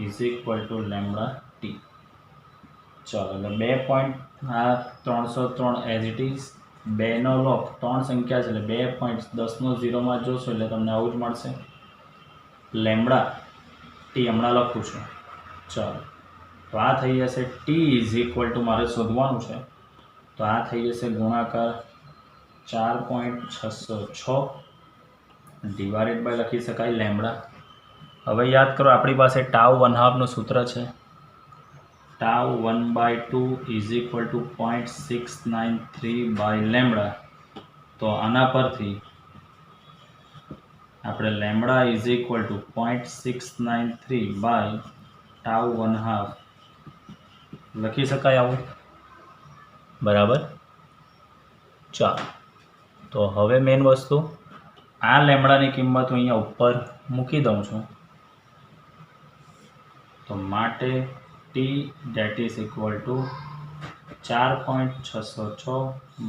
[SPEAKER 1] is equal two lambda T. ચાલો એટલે 2.303 એઝ ઇટ ઇઝ 2નો લોગ 3 સંખ્યા છે એટલે 2.10 જોશો એટલે તમને આવું જ મળશે. લેમડા ટી હમણાં લખું છું. ચાલો તો આ થઈ જશે ટી ઇઝ ઇક્વલ ટુ મારે શોધવાનું છે તો આ થઈ જશે ગુણાકાર 4.606 ડિવાઇડેડ બાય લખી શકાય લેમડા. હવે યાદ કરો આપણી પાસે ટાઉ 1/2નું સૂત્ર છે. Tau 1/2 is equal to 0.693 by lambda. તો આના પરથી આપણે lambda is equal to 0.693 by tau 1/2 લખી શકાય આવું. બરાબર. ચાલો તો હવે મેઇન વસ્તુ આ લેમડાની કિંમત હું અહીંયા ઉપર મૂકી દઉં છું. તો માટે t that is equal to 4.606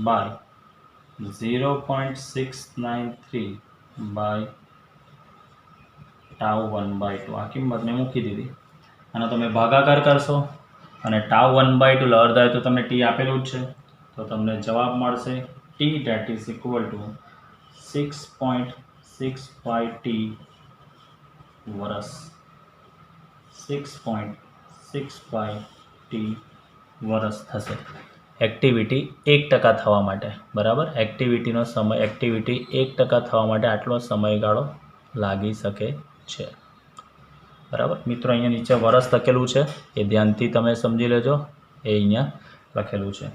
[SPEAKER 1] by 0.693 by tau 1/2 આ કિંમત મેં મૂકી દીધી. આનો તમે ભાગાકાર કરશો અને ટાઉ 1/2 લહેર તો તમને ટી આપેલું જ છે તો તમને જવાબ મળશે T that is equal two 6.65 T વર્ષ. 6.65 ટી વર્ષ થશે એક્ટિવિટી 1% થવા માટે. બરાબર. એક્ટિવિટીનો સમય એક્ટિવિટી 1% થવા માટે આટલો સમયગાળો લાગી શકે છે. બરાબર મિત્રો. અહીંયા નીચે વર્ષ લખેલું છે એ ધ્યાનથી તમે સમજી લેજો. એ અહીંયા લખેલું છે.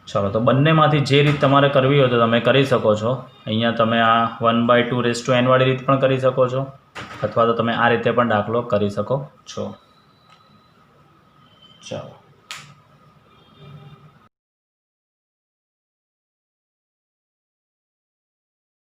[SPEAKER 1] ચાલો તો બંનેમાંથી જે રીત તમારે કરવી હોય તો તમે કરી શકો છો. અહીંયા તમે આ 1/2 વાળી રીત પણ કરી શકો છો અથવા તો તમે આ રીતે પણ દાખલો કરી શકો છો. ચાલો.